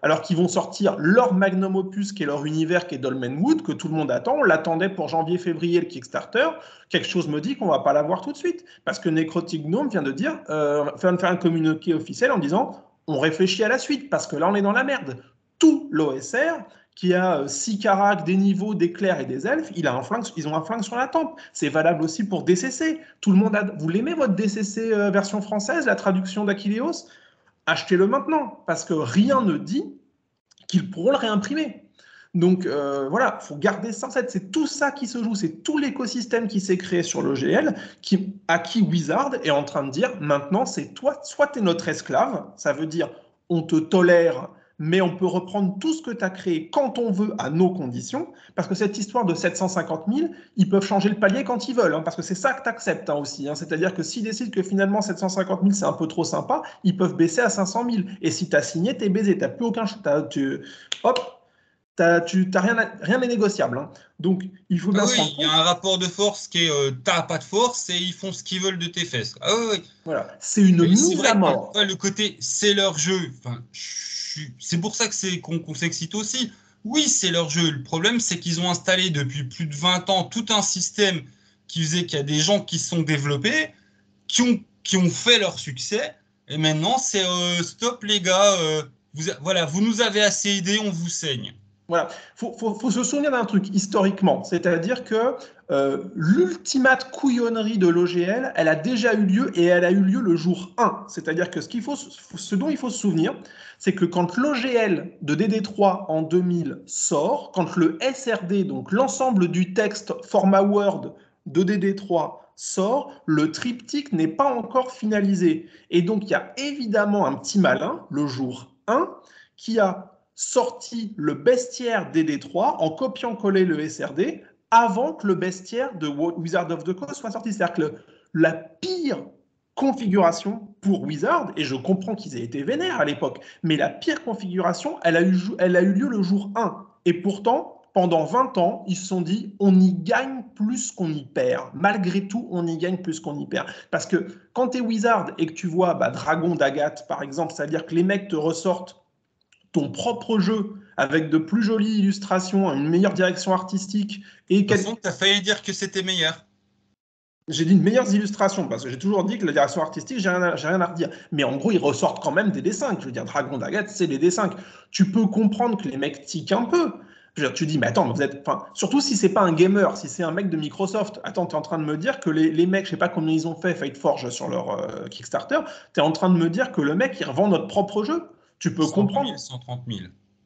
alors qu'ils vont sortir leur magnum opus, qui est leur univers, qui est Dolmenwood, que tout le monde attend. On l'attendait pour janvier-février, le Kickstarter. Quelque chose me dit qu'on ne va pas l'avoir tout de suite. Parce que Necrotic Gnome vient de dire, faire un communiqué officiel en disant, on réfléchit à la suite, parce que là, on est dans la merde. Tout l'OSR, qui a 6 caracs, des niveaux, des clercs et des elfes, ils ont un flingue sur la tempe. C'est valable aussi pour DCC. Tout le monde vous l'aimez, votre DCC version française, la traduction d'Aquileos? Achetez-le maintenant, parce que rien ne dit qu'ils pourront le réimprimer. Donc voilà, il faut garder ça en tête. C'est tout ça qui se joue, c'est tout l'écosystème qui s'est créé sur l'OGL, à qui Wizard est en train de dire, maintenant, c'est toi, soit tu es notre esclave, ça veut dire on te tolère, mais on peut reprendre tout ce que tu as créé quand on veut, à nos conditions, parce que cette histoire de 750 000, ils peuvent changer le palier quand ils veulent, hein, parce que c'est ça que tu acceptes aussi. Hein, c'est-à-dire que s'ils décident que finalement 750 000, c'est un peu trop sympa, ils peuvent baisser à 500 000. Et si tu as signé, tu es baisé, tu n'as plus aucun... Tu n'as rien n'est négociable. Hein. Donc, il faut bien se rendre compte. Il y a un rapport de force qui est t'as pas de force et ils font ce qu'ils veulent de tes fesses. Ah oui. Voilà, c'est une mise à mort. Le côté c'est leur jeu. Enfin, c'est pour ça que qu'on s'excite aussi. Oui, c'est leur jeu. Le problème, c'est qu'ils ont installé depuis plus de 20 ans tout un système qui faisait qu'il y a des gens qui se sont développés, qui ont fait leur succès. Et maintenant, c'est stop les gars. Vous nous avez assez aidés, on vous saigne. Voilà, faut se souvenir d'un truc historiquement, c'est-à-dire que l'ultimate couillonnerie de l'OGL, elle a déjà eu lieu et elle a eu lieu le jour 1. C'est-à-dire que ce dont il faut se souvenir, c'est que quand l'OGL de DD3 en 2000 sort, quand le SRD, donc l'ensemble du texte format Word de DD3 sort, le triptyque n'est pas encore finalisé. Et donc il y a évidemment un petit malin, le jour 1, qui a sorti le bestiaire DD3 en copiant-coller le SRD avant que le bestiaire de Wizard of the Coast soit sorti. C'est-à-dire que la pire configuration pour Wizard, et je comprends qu'ils aient été vénères à l'époque, mais la pire configuration, elle a eu lieu le jour 1. Et pourtant, pendant 20 ans, ils se sont dit, on y gagne plus qu'on y perd. Malgré tout, on y gagne plus qu'on y perd. Parce que quand tu es Wizard et que tu vois Dragon d'Agathe, par exemple, c'est-à-dire que les mecs te ressortent ton propre jeu avec de plus jolies illustrations, une meilleure direction artistique. Et De toute façon, tu as failli dire que c'était meilleur. J'ai dit une meilleure illustration, parce que j'ai toujours dit que la direction artistique, j'ai rien à redire. Mais en gros, ils ressortent quand même des D5. Je veux dire, Dragon d'Agathe, c'est les D5. Tu peux comprendre que les mecs tiquent un peu. Je veux dire, tu dis, mais attends, vous êtes. Enfin, surtout si c'est pas un gamer, si c'est un mec de Microsoft. Attends, tu es en train de me dire que les mecs, je sais pas combien ils ont fait Fate Forge sur leur Kickstarter, tu es en train de me dire que le mec, il revend notre propre jeu. Tu peux 120 comprendre. 000, 130 000.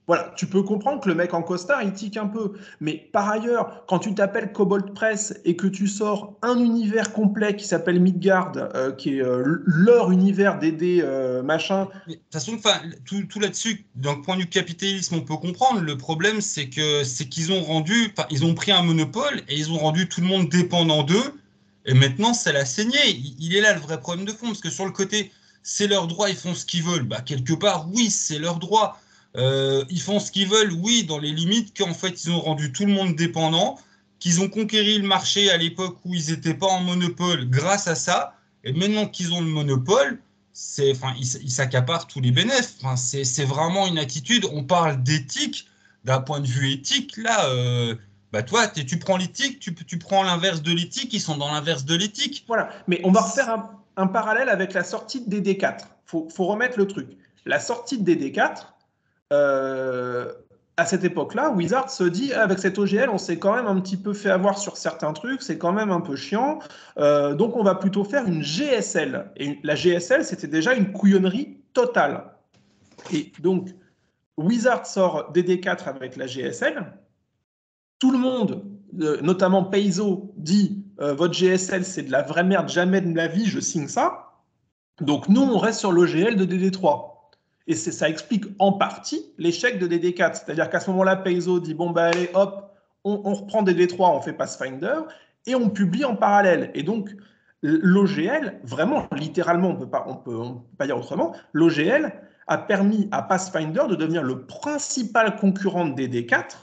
Voilà, tu peux comprendre que le mec en costard, il tique un peu. Mais par ailleurs, quand tu t'appelles Cobalt Press et que tu sors un univers complet qui s'appelle Midgard, qui est leur univers d'aider machin. De toute façon, tout là-dessus, d'un point de vue capitalisme, on peut comprendre. Le problème, c'est qu'ils ont ils ont pris un monopole et ils ont rendu tout le monde dépendant d'eux. Et maintenant, ça l'a saigné. Il est là le vrai problème de fond, parce que sur le côté, c'est leur droit, ils font ce qu'ils veulent. Bah, quelque part, oui, c'est leur droit. Ils font ce qu'ils veulent, oui, dans les limites qu'en fait, ils ont rendu tout le monde dépendant, qu'ils ont conquéri le marché à l'époque où ils n'étaient pas en monopole grâce à ça. Et maintenant qu'ils ont le monopole, ils s'accaparent tous les bénéfices. C'est vraiment une attitude. On parle d'éthique, d'un point de vue éthique. Là, toi, tu prends l'éthique, tu prends l'inverse de l'éthique, ils sont dans l'inverse de l'éthique. Voilà, mais on va refaire un parallèle avec la sortie de DD4. Faut remettre le truc. La sortie de DD4, à cette époque-là, Wizard se dit, avec cette OGL, on s'est quand même un petit peu fait avoir sur certains trucs, c'est quand même un peu chiant, donc on va plutôt faire une GSL. Et la GSL, c'était déjà une couillonnerie totale. Et donc, Wizard sort DD4 avec la GSL, tout le monde, notamment Paizo, dit votre GSL, c'est de la vraie merde, jamais de la vie, je signe ça. Donc nous, on reste sur l'OGL de DD3. Et ça explique en partie l'échec de DD4. C'est-à-dire qu'à ce moment-là, Paizo dit bon, bah allez, hop, on reprend DD3, on fait Pathfinder, et on publie en parallèle. Et donc, l'OGL, vraiment, littéralement, on ne peut pas dire autrement, l'OGL a permis à Pathfinder de devenir le principal concurrent de DD4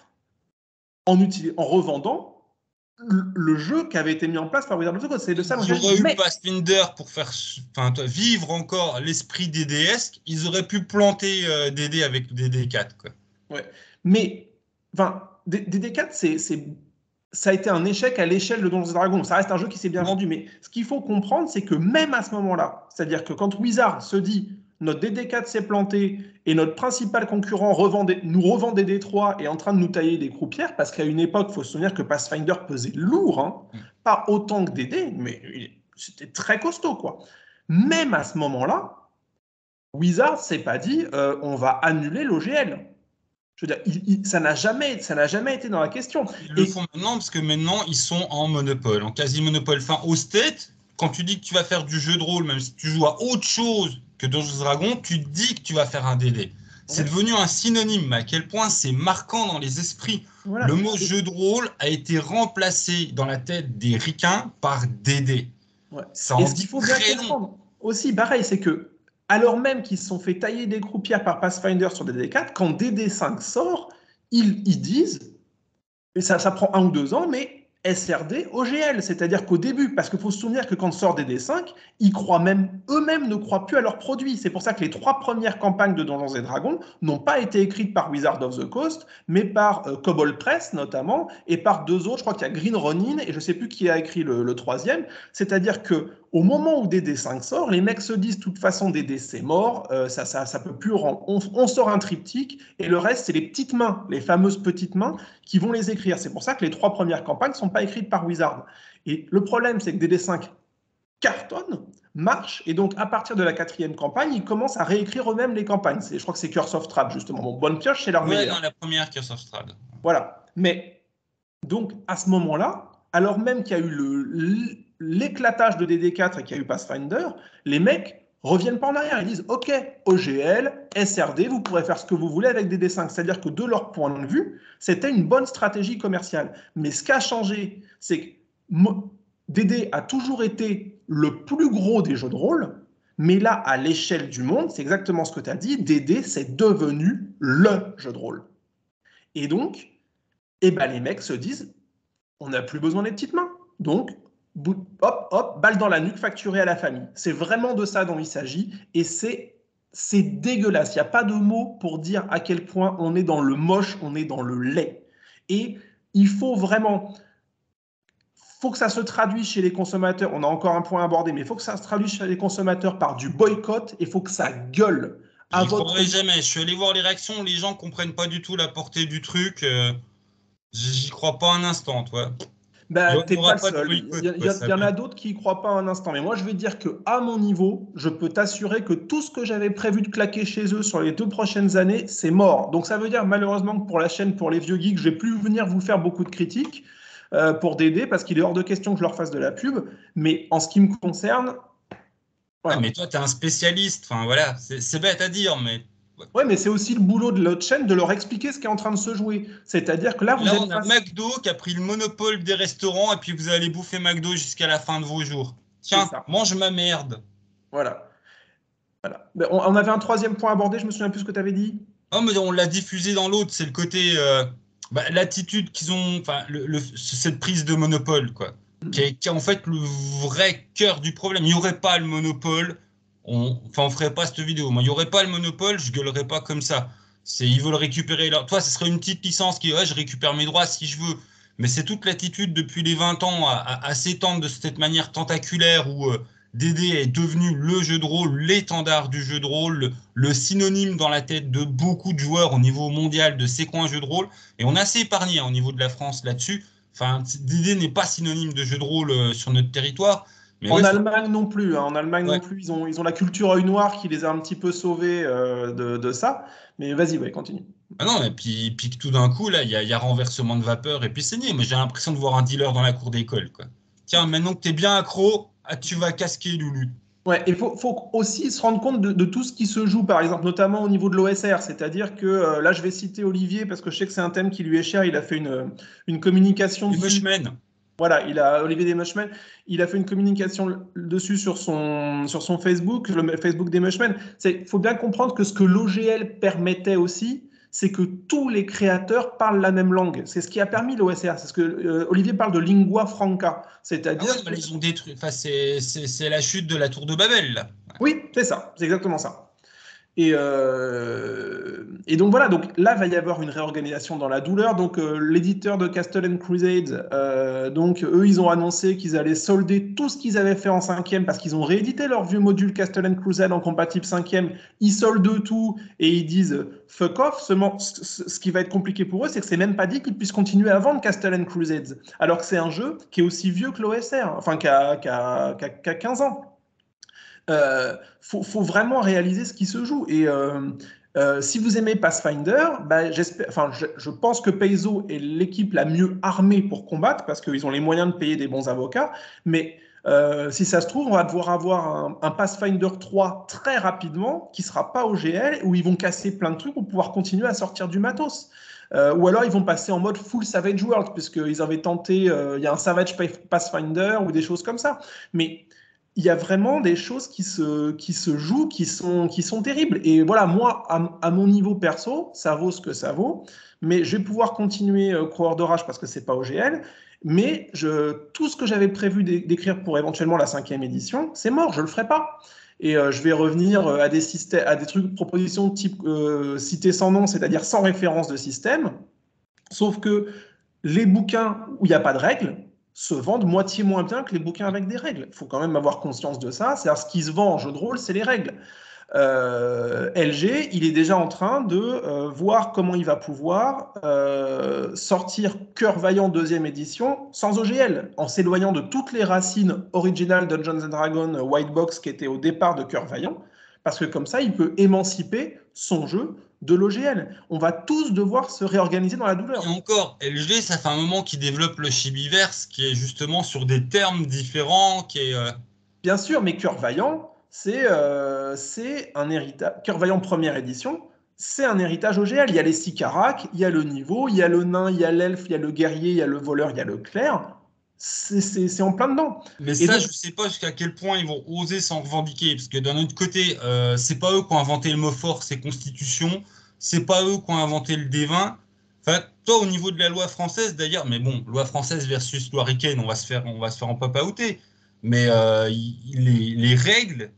en revendant le jeu qui avait été mis en place par Wizard of the Coast. C'est de ça. Ils auraient eu Pathfinder pour faire vivre encore l'esprit DDesque. Ils auraient pu planter DD avec DD4. Quoi. Ouais. Mais DD4, ça a été un échec à l'échelle de Donjons et Dragons. Ça reste un jeu qui s'est bien vendu. Mais ce qu'il faut comprendre, c'est que même à ce moment-là, c'est-à-dire que quand Wizard se dit notre DD4 s'est planté et notre principal concurrent nous revend DD3 et est en train de nous tailler des croupières, parce qu'à une époque, il faut se souvenir que Pathfinder pesait lourd, hein, pas autant que DD, mais c'était très costaud, quoi. Même à ce moment-là, Wizard s'est pas dit on va annuler l'OGL. Je veux dire, ça n'a jamais été dans la question. Ils le font maintenant parce que maintenant ils sont en monopole, en quasi-monopole. Enfin, au State, quand tu dis que tu vas faire du jeu de rôle, même si tu joues à autre chose que Donjons et Dragons, tu dis que tu vas faire un DD. C'est devenu un synonyme, mais à quel point c'est marquant dans les esprits. Voilà. Le mot jeu de rôle a été remplacé dans la tête des ricains par DD. Ouais. Et ce qu'il faut bien comprendre aussi, pareil, c'est que alors même qu'ils se sont fait tailler des croupières par Pathfinder sur DD4, quand DD5 sort, ils disent, et ça prend 1 ou 2 ans, mais SRD, OGL. C'est-à-dire qu'au début, parce qu'il faut se souvenir que quand sort DD5, eux-mêmes ne croient plus à leurs produits. C'est pour ça que les 3 premières campagnes de Donjons et Dragons n'ont pas été écrites par Wizard of the Coast, mais par Kobold Press notamment, et par 2 autres. Je crois qu'il y a Green Ronin, et je ne sais plus qui a écrit le 3e. C'est-à-dire que au moment où DD5 sort, les mecs se disent de toute façon DD c'est mort, ça peut plus on sort un triptyque, et le reste c'est les petites mains, les fameuses petites mains qui vont les écrire. C'est pour ça que les 3 premières campagnes ne sont pas écrites par Wizard. Et le problème, c'est que DD5 cartonne, marche, et donc à partir de la 4e campagne, ils commencent à réécrire eux-mêmes les campagnes. Je crois que c'est Curse of Strahd, justement. Bon, Bonne Pioche, c'est leur meilleur. Ouais, dans la première Curse of Strahd. Voilà. Mais donc, à ce moment-là, alors même qu'il y a eu l'éclatage de DD4 et qu'il y a eu Pathfinder, les mecs reviennent pas en arrière. Ils disent, OK, OGL, SRD, vous pourrez faire ce que vous voulez avec DD5. C'est-à-dire que de leur point de vue, c'était une bonne stratégie commerciale. Mais ce qui a changé, c'est que DD a toujours été le plus gros des jeux de rôle, mais là, à l'échelle du monde, c'est exactement ce que tu as dit, DD, c'est devenu le jeu de rôle. Et donc, les mecs se disent, on n'a plus besoin des petites mains. Donc, hop, hop, balle dans la nuque, facturée à la famille. C'est vraiment de ça dont il s'agit, et c'est dégueulasse. Il n'y a pas de mots pour dire à quel point on est dans le moche, on est dans le laid. Et il faut vraiment... faut que ça se traduise chez les consommateurs. On a encore un point à aborder, mais il faut que ça se traduise chez les consommateurs par du boycott, et il faut que ça gueule. Je ne croirais jamais. Je suis allé voir les réactions, les gens ne comprennent pas du tout la portée du truc. J'y crois pas un instant, toi. Bah, t'es pas le seul. Il y en a d'autres qui y croient pas un instant. Mais moi, je vais dire que à mon niveau, je peux t'assurer que tout ce que j'avais prévu de claquer chez eux sur les 2 prochaines années, c'est mort. Donc ça veut dire malheureusement que pour la chaîne, pour les vieux geeks, je vais plus venir vous faire beaucoup de critiques pour DD parce qu'il est hors de question que je leur fasse de la pub. Mais en ce qui me concerne, voilà. Ah, mais toi, tu es un spécialiste. Enfin voilà, c'est bête à dire, mais. Oui, mais c'est aussi le boulot de l'autre chaîne de leur expliquer ce qui est en train de se jouer. C'est-à-dire que là, vous là, êtes on a McDo qui a pris le monopole des restaurants et puis vous allez bouffer McDo jusqu'à la fin de vos jours. Tiens, mange ma merde. Voilà. Voilà. On avait un 3e point abordé, je me souviens plus ce que tu avais dit. Oh, mais on l'a diffusé dans l'autre, c'est le côté, l'attitude qu'ils ont, enfin, cette prise de monopole, quoi, qui est en fait le vrai cœur du problème. Il n'y aurait pas le monopole, on ferait pas cette vidéo. Moi, il n'y aurait pas le monopole, je gueulerais pas comme ça. Ils veulent récupérer leur. Toi, ce serait une petite licence qui, ouais, je récupère mes droits si je veux. Mais c'est toute l'attitude depuis les 20 ans à s'étendre de cette manière tentaculaire où DD est devenu le jeu de rôle, l'étendard du jeu de rôle, le synonyme dans la tête de beaucoup de joueurs au niveau mondial de c'est quoi un jeu de rôle. Et on a assez épargné au niveau de la France là-dessus. Enfin, DD n'est pas synonyme de jeu de rôle sur notre territoire. Mais en Allemagne non plus. Hein. En Allemagne non plus, ils ont la culture œil noir qui les a un petit peu sauvés de ça. Mais vas-y, ouais, continue. Ah non, et puis que tout d'un coup, là, il y a renversement de vapeur et puis c'est niais. Moi, j'ai l'impression de voir un dealer dans la cour d'école, quoi. Tiens, maintenant que tu es bien accro, tu vas casquer Lulu. Ouais, il faut aussi se rendre compte de tout ce qui se joue, par exemple, notamment au niveau de l'OSR. C'est-à-dire que là, je vais citer Olivier parce que je sais que c'est un thème qui lui est cher. Il a fait une communication dessus. Voilà, Olivier Desmushmen, il a fait une communication dessus sur son Facebook, le Facebook des Mushmen. Il faut bien comprendre que ce que l'OGL permettait aussi, c'est que tous les créateurs parlent la même langue. C'est ce qui a permis l'OSR. C'est ce que Olivier parle de lingua franca, c'est-à-dire. Ah ouais, ils ont détruit. Enfin, c'est la chute de la tour de Babel, là. Oui, c'est ça, c'est exactement ça. Et donc voilà, donc là il va y avoir une réorganisation dans la douleur. Donc l'éditeur de Castle and Crusade, donc eux ils ont annoncé qu'ils allaient solder tout ce qu'ils avaient fait en 5e parce qu'ils ont réédité leur vieux module Castle and Crusade en compatible 5e. Ils soldent tout et ils disent fuck off. Seulement, ce qui va être compliqué pour eux, c'est que c'est même pas dit qu'ils puissent continuer à vendre Castle and Crusade, alors que c'est un jeu qui est aussi vieux que l'OSR, enfin qui a 15 ans. Faut vraiment réaliser ce qui se joue. Et si vous aimez Pathfinder, je pense que Paizo est l'équipe la mieux armée pour combattre parce qu'ils ont les moyens de payer des bons avocats. Mais si ça se trouve, on va devoir avoir un Pathfinder 3 très rapidement qui ne sera pas OGL, où ils vont casser plein de trucs pour pouvoir continuer à sortir du matos. Ou alors ils vont passer en mode full Savage World, puisqu'ils avaient tenté, il y a un Savage Pathfinder ou des choses comme ça. Mais il y a vraiment des choses qui se jouent, qui sont terribles. Et voilà, moi, à mon niveau perso, ça vaut ce que ça vaut, mais je vais pouvoir continuer Coureur de Rage parce que c'est pas OGL. Mais tout ce que j'avais prévu d'écrire pour éventuellement la 5e édition, c'est mort, je ne le ferai pas. Et je vais revenir à des trucs, propositions de type cité sans nom, c'est-à-dire sans référence de système. Sauf que les bouquins où il n'y a pas de règles se vendent moitié moins bien que les bouquins avec des règles. Il faut quand même avoir conscience de ça. C'est-à-dire ce qui se vend en jeu de rôle, c'est les règles. LG, il est déjà en train de voir comment il va pouvoir sortir Cœur Vaillant 2e édition sans OGL, en s'éloignant de toutes les racines originales Dungeons and Dragons White Box qui étaient au départ de Cœur Vaillant, parce que comme ça, il peut émanciper son jeu de l'OGL. On va tous devoir se réorganiser dans la douleur. Et encore, LG, ça fait un moment qu'il développe le Chibiverse, qui est justement sur des termes différents, qui est... Bien sûr, mais Cœur Vaillant, c'est un héritage. Cœur Vaillant 1re édition, c'est un héritage OGL. Il y a les 6 caracs, il y a le niveau, il y a le nain, il y a l'elfe, il y a le guerrier, il y a le voleur, il y a le clerc. C'est en plein dedans. Mais ça, donc, je ne sais pas jusqu'à quel point ils vont oser s'en revendiquer. Parce que d'un autre côté, c'est pas eux qui ont inventé le mot fort, c'est Constitution. C'est pas eux qui ont inventé le D20. Enfin, toi, au niveau de la loi française, d'ailleurs, mais bon, loi française versus loi ricaine, on va se faire en papa-outer. Mais les règles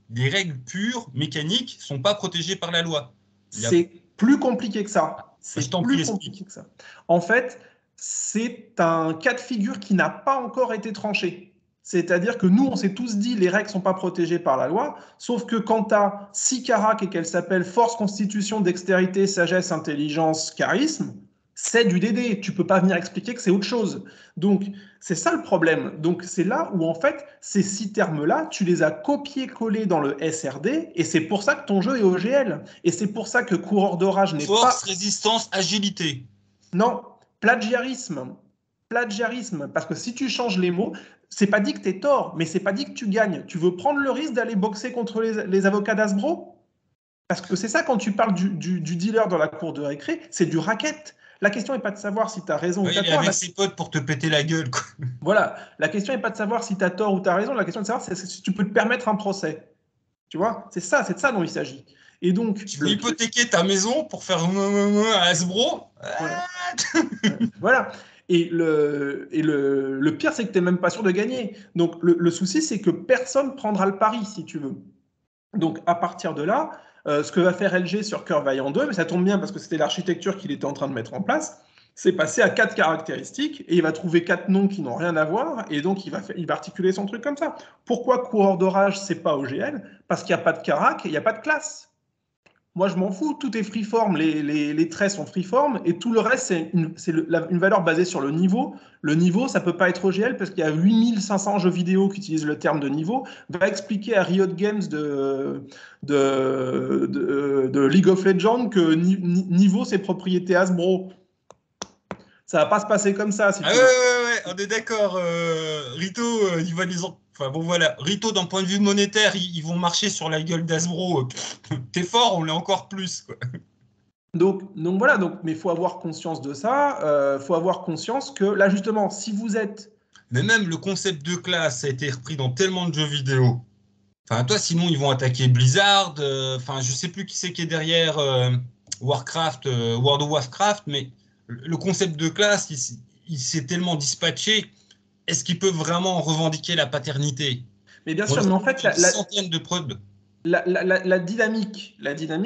pures, mécaniques, sont pas protégées par la loi. C'est plus compliqué que ça. C'est plus compliqué que ça. En fait, c'est un cas de figure qui n'a pas encore été tranché. C'est-à-dire que nous, on s'est tous dit les règles ne sont pas protégées par la loi, sauf que quand tu as 6 caracs et qu'elle s'appelle force, constitution, dextérité, sagesse, intelligence, charisme, c'est du DD. Tu ne peux pas venir expliquer que c'est autre chose. Donc, c'est ça le problème. Donc, c'est là où, en fait, ces 6 termes-là, tu les as copiés-collés dans le SRD, et c'est pour ça que ton jeu est OGL. Et c'est pour ça que Coureur d'Orage n'est pas... Force, résistance, agilité. Non, plagiarisme. Plagiarisme, parce que si tu changes les mots, c'est pas dit que tu es tort, mais c'est pas dit que tu gagnes. Tu veux prendre le risque d'aller boxer contre les avocats d'Asbro? Parce que c'est ça, quand tu parles du dealer dans la cour de récré, c'est du racket. La question n'est pas de savoir si tu as raison ou tu as tort. Il est avec ses potes pour te péter la gueule, quoi. Voilà, la question n'est pas de savoir si tu as tort ou tu as raison, la question est de savoir si tu peux te permettre un procès. Tu vois, c'est de ça dont il s'agit. Et donc, tu veux hypothéquer ta maison pour faire un Hasbro. Voilà. Et le pire, c'est que tu n'es même pas sûr de gagner. Donc, le souci, c'est que personne ne prendra le pari, si tu veux. Donc, à partir de là, ce que va faire LG sur Cœur Vaillant 2, mais ça tombe bien parce que c'était l'architecture qu'il était en train de mettre en place, c'est passer à 4 caractéristiques et il va trouver 4 noms qui n'ont rien à voir et donc il va articuler son truc comme ça. Pourquoi Coureur d'Orage, c'est pas OGL? Parce qu'il n'y a pas de carac et il n'y a pas de classe. Moi, je m'en fous, tout est freeform, les traits sont freeform, et tout le reste, c'est une valeur basée sur le niveau. Le niveau, ça ne peut pas être OGL, parce qu'il y a 8500 jeux vidéo qui utilisent le terme de niveau. Va expliquer à Riot Games de League of Legends que niveau, c'est propriété Hasbro. Ça ne va pas se passer comme ça. Si ouais, on est d'accord. Rito, il va les... Enfin bon voilà, Rito d'un point de vue monétaire, ils vont marcher sur la gueule d'Hasbro. T'es fort, on l'est encore plus, quoi. Donc voilà, mais il faut avoir conscience de ça. Faut avoir conscience que là justement, si vous êtes... Mais même le concept de classe a été repris dans tellement de jeux vidéo. Enfin toi, sinon ils vont attaquer Blizzard. Enfin je sais plus qui c'est qui est derrière Warcraft, World of Warcraft, mais le concept de classe, il s'est tellement dispatché. Est-ce qu'ils peuvent vraiment revendiquer la paternité? Mais bien sûr, mais en fait, centaines de preuves. La dynamique,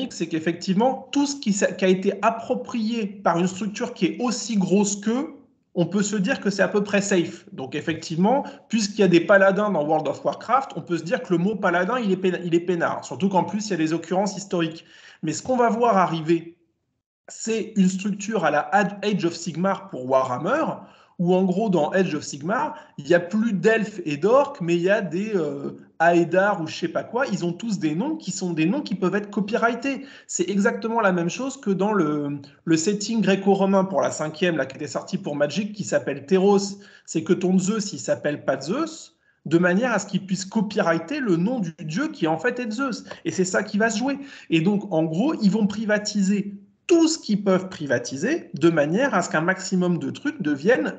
c'est qu'effectivement, tout ce qui a été approprié par une structure qui est aussi grosse qu'eux, on peut se dire que c'est à peu près safe. Donc effectivement, puisqu'il y a des paladins dans World of Warcraft, on peut se dire que le mot paladin, il est peinard. Surtout qu'en plus, il y a des occurrences historiques. Mais ce qu'on va voir arriver, c'est une structure à la Age of Sigmar pour Warhammer, où en gros, dans Age of Sigmar, il n'y a plus d'elfes et d'orques, mais il y a des Aedar ou je ne sais pas quoi. Ils ont tous des noms qui sont des noms qui peuvent être copyrightés. C'est exactement la même chose que dans le setting gréco-romain pour la 5e, là, qui était sorti pour Magic, qui s'appelle Theros. C'est que ton Zeus, il ne s'appelle pas Zeus, de manière à ce qu'il puisse copyrighter le nom du dieu qui en fait est Zeus. Et c'est ça qui va se jouer. Et donc, en gros, ils vont privatiser tout ce qu'ils peuvent privatiser de manière à ce qu'un maximum de trucs deviennent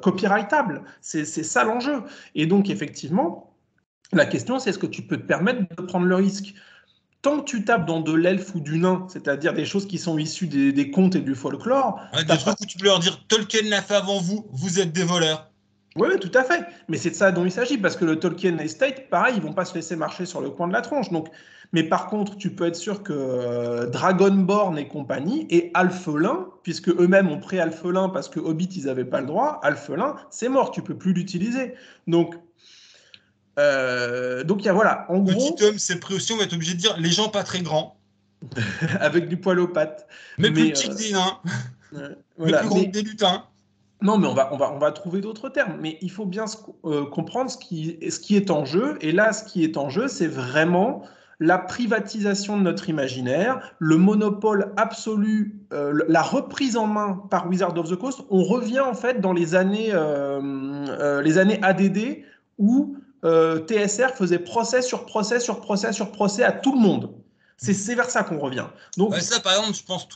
copyrightables. C'est ça l'enjeu. Et donc, effectivement, la question, c'est est-ce que tu peux te permettre de prendre le risque? tant que tu tapes dans de l'elfe ou du nain, c'est-à-dire des choses qui sont issues des contes et du folklore, Ouais, des t'as pas. trucs où tu peux leur dire Tolkien l'a fait avant vous, vous êtes des voleurs. Oui, oui, tout à fait. Mais c'est de ça dont il s'agit, parce que le Tolkien Estate, pareil, ils vont pas se laisser marcher sur le coin de la tronche. Donc, mais par contre, tu peux être sûr que Dragonborn et compagnie, et Alphelin, puisque eux-mêmes ont pris Alphelin parce que Hobbit, ils n'avaient pas le droit, Alphelin, c'est mort, tu peux plus l'utiliser. Donc il y a voilà, en Petit gros, homme, c'est pris aussi, on va être obligé de dire les gens pas très grands, avec du poil aux pattes. mais plus Mais petits que des nains, mais voilà, plus grands que mais des lutins. non, mais on va trouver d'autres termes. Mais il faut bien comprendre ce qui est en jeu. Et là, ce qui est en jeu, c'est vraiment la privatisation de notre imaginaire, le monopole absolu, la reprise en main par Wizard of the Coast. On revient en fait dans les années ADD où TSR faisait procès sur procès sur procès sur procès à tout le monde. C'est vers ça qu'on revient. Donc, Ouais, ça, par exemple, je pense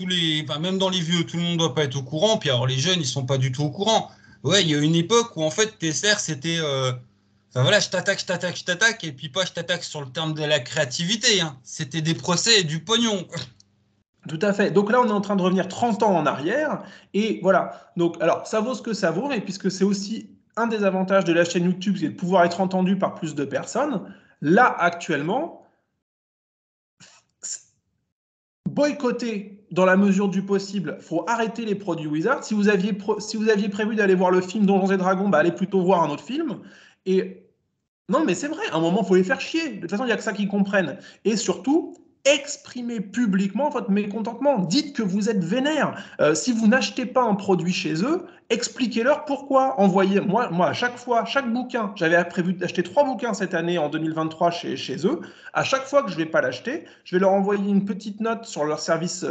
enfin, même dans les vieux, tout le monde doit pas être au courant. Puis alors les jeunes, ils sont pas du tout au courant. Ouais, il y a une époque où en fait TSR c'était, enfin voilà, je t'attaque, je t'attaque, je t'attaque, et puis pas je t'attaque sur le terme de la créativité, hein. C'était des procès et du pognon. tout à fait. Donc là, on est en train de revenir 30 ans en arrière. Et voilà. Donc, alors, ça vaut ce que ça vaut, mais puisque c'est aussi un des avantages de la chaîne YouTube, c'est de pouvoir être entendu par plus de personnes. Là, actuellement, boycotter dans la mesure du possible, il faut arrêter les produits Wizard. Si vous aviez prévu d'aller voir le film Donjons et Dragons, bah, allez plutôt voir un autre film. Et non, mais c'est vrai, à un moment, il faut les faire chier. De toute façon, il n'y a que ça qu'ils comprennent. Et surtout, exprimez publiquement votre mécontentement. Dites que vous êtes vénère. Si vous n'achetez pas un produit chez eux, expliquez-leur pourquoi. Envoyez, moi, à chaque fois, chaque bouquin, j'avais prévu d'acheter 3 bouquins cette année en 2023 chez eux. À chaque fois que je ne vais pas l'acheter, je vais leur envoyer une petite note sur leur service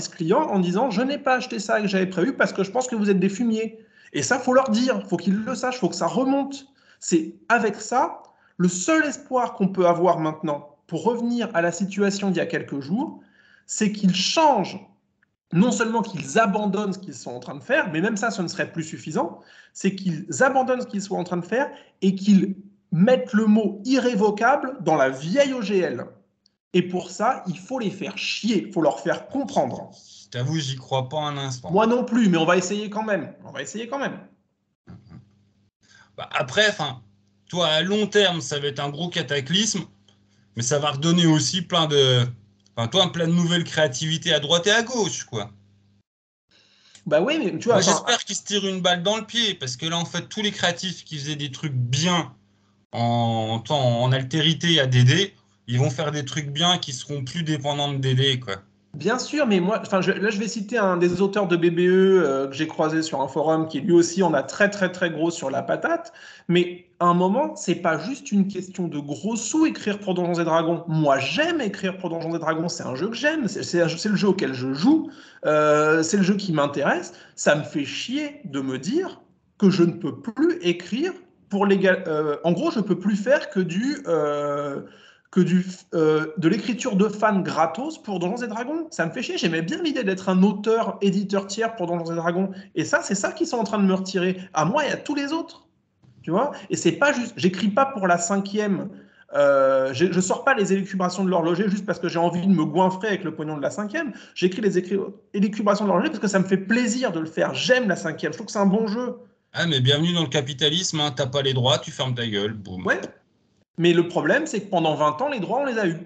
client en disant je n'ai pas acheté ça que j'avais prévu parce que je pense que vous êtes des fumiers. Et ça, faut leur dire, faut qu'ils le sachent, faut que ça remonte. C'est avec ça, le seul espoir qu'on peut avoir maintenant pour revenir à la situation d'il y a quelques jours, c'est qu'ils changent, non seulement qu'ils abandonnent ce qu'ils sont en train de faire, mais même ça, ce ne serait plus suffisant, c'est qu'ils abandonnent ce qu'ils sont en train de faire et qu'ils mettent le mot irrévocable dans la vieille OGL. Et pour ça, il faut les faire chier, il faut leur faire comprendre. Je t'avoue, j'y crois pas un instant. Moi non plus, mais on va essayer quand même. On va essayer quand même. Bah, après, enfin, toi, à long terme, ça va être un gros cataclysme, mais ça va redonner aussi enfin, toi, plein de nouvelles créativités à droite et à gauche, quoi. Bah oui, mais tu vois, Moi, enfin, j'espère qu'ils se tirent une balle dans le pied, parce que là, en fait, tous les créatifs qui faisaient des trucs bien en altérité à DD, ils vont faire des trucs bien qui seront plus dépendants de DD, quoi. bien sûr, mais moi, enfin, là, je vais citer un des auteurs de BBE que j'ai croisé sur un forum qui lui aussi en a très très très gros sur la patate. Mais à un moment, c'est pas juste une question de gros sous écrire pour Donjons et Dragons. Moi, j'aime écrire pour Donjons et Dragons. C'est un jeu que j'aime. C'est le jeu auquel je joue. C'est le jeu qui m'intéresse. Ça me fait chier de me dire que je ne peux plus écrire pour les gars. En gros, je peux plus faire de l'écriture de fans gratos pour Donjons et Dragons. Ça me fait chier. J'aimais bien l'idée d'être un auteur, éditeur tiers pour Donjons et Dragons. Et ça, c'est ça qu'ils sont en train de me retirer. À moi et à tous les autres. Tu vois. Et c'est pas juste. J'écris pas pour la cinquième. Je sors pas les élucubrations de l'horloger juste parce que j'ai envie de me goinfrer avec le pognon de la cinquième. J'écris les élucubrations de l'horloger parce que ça me fait plaisir de le faire. J'aime la cinquième. Je trouve que c'est un bon jeu. Ah, mais bienvenue dans le capitalisme, hein. T'as pas les droits, tu fermes ta gueule, boum. Ouais. Mais le problème, c'est que pendant 20 ans, les droits, on les a eus.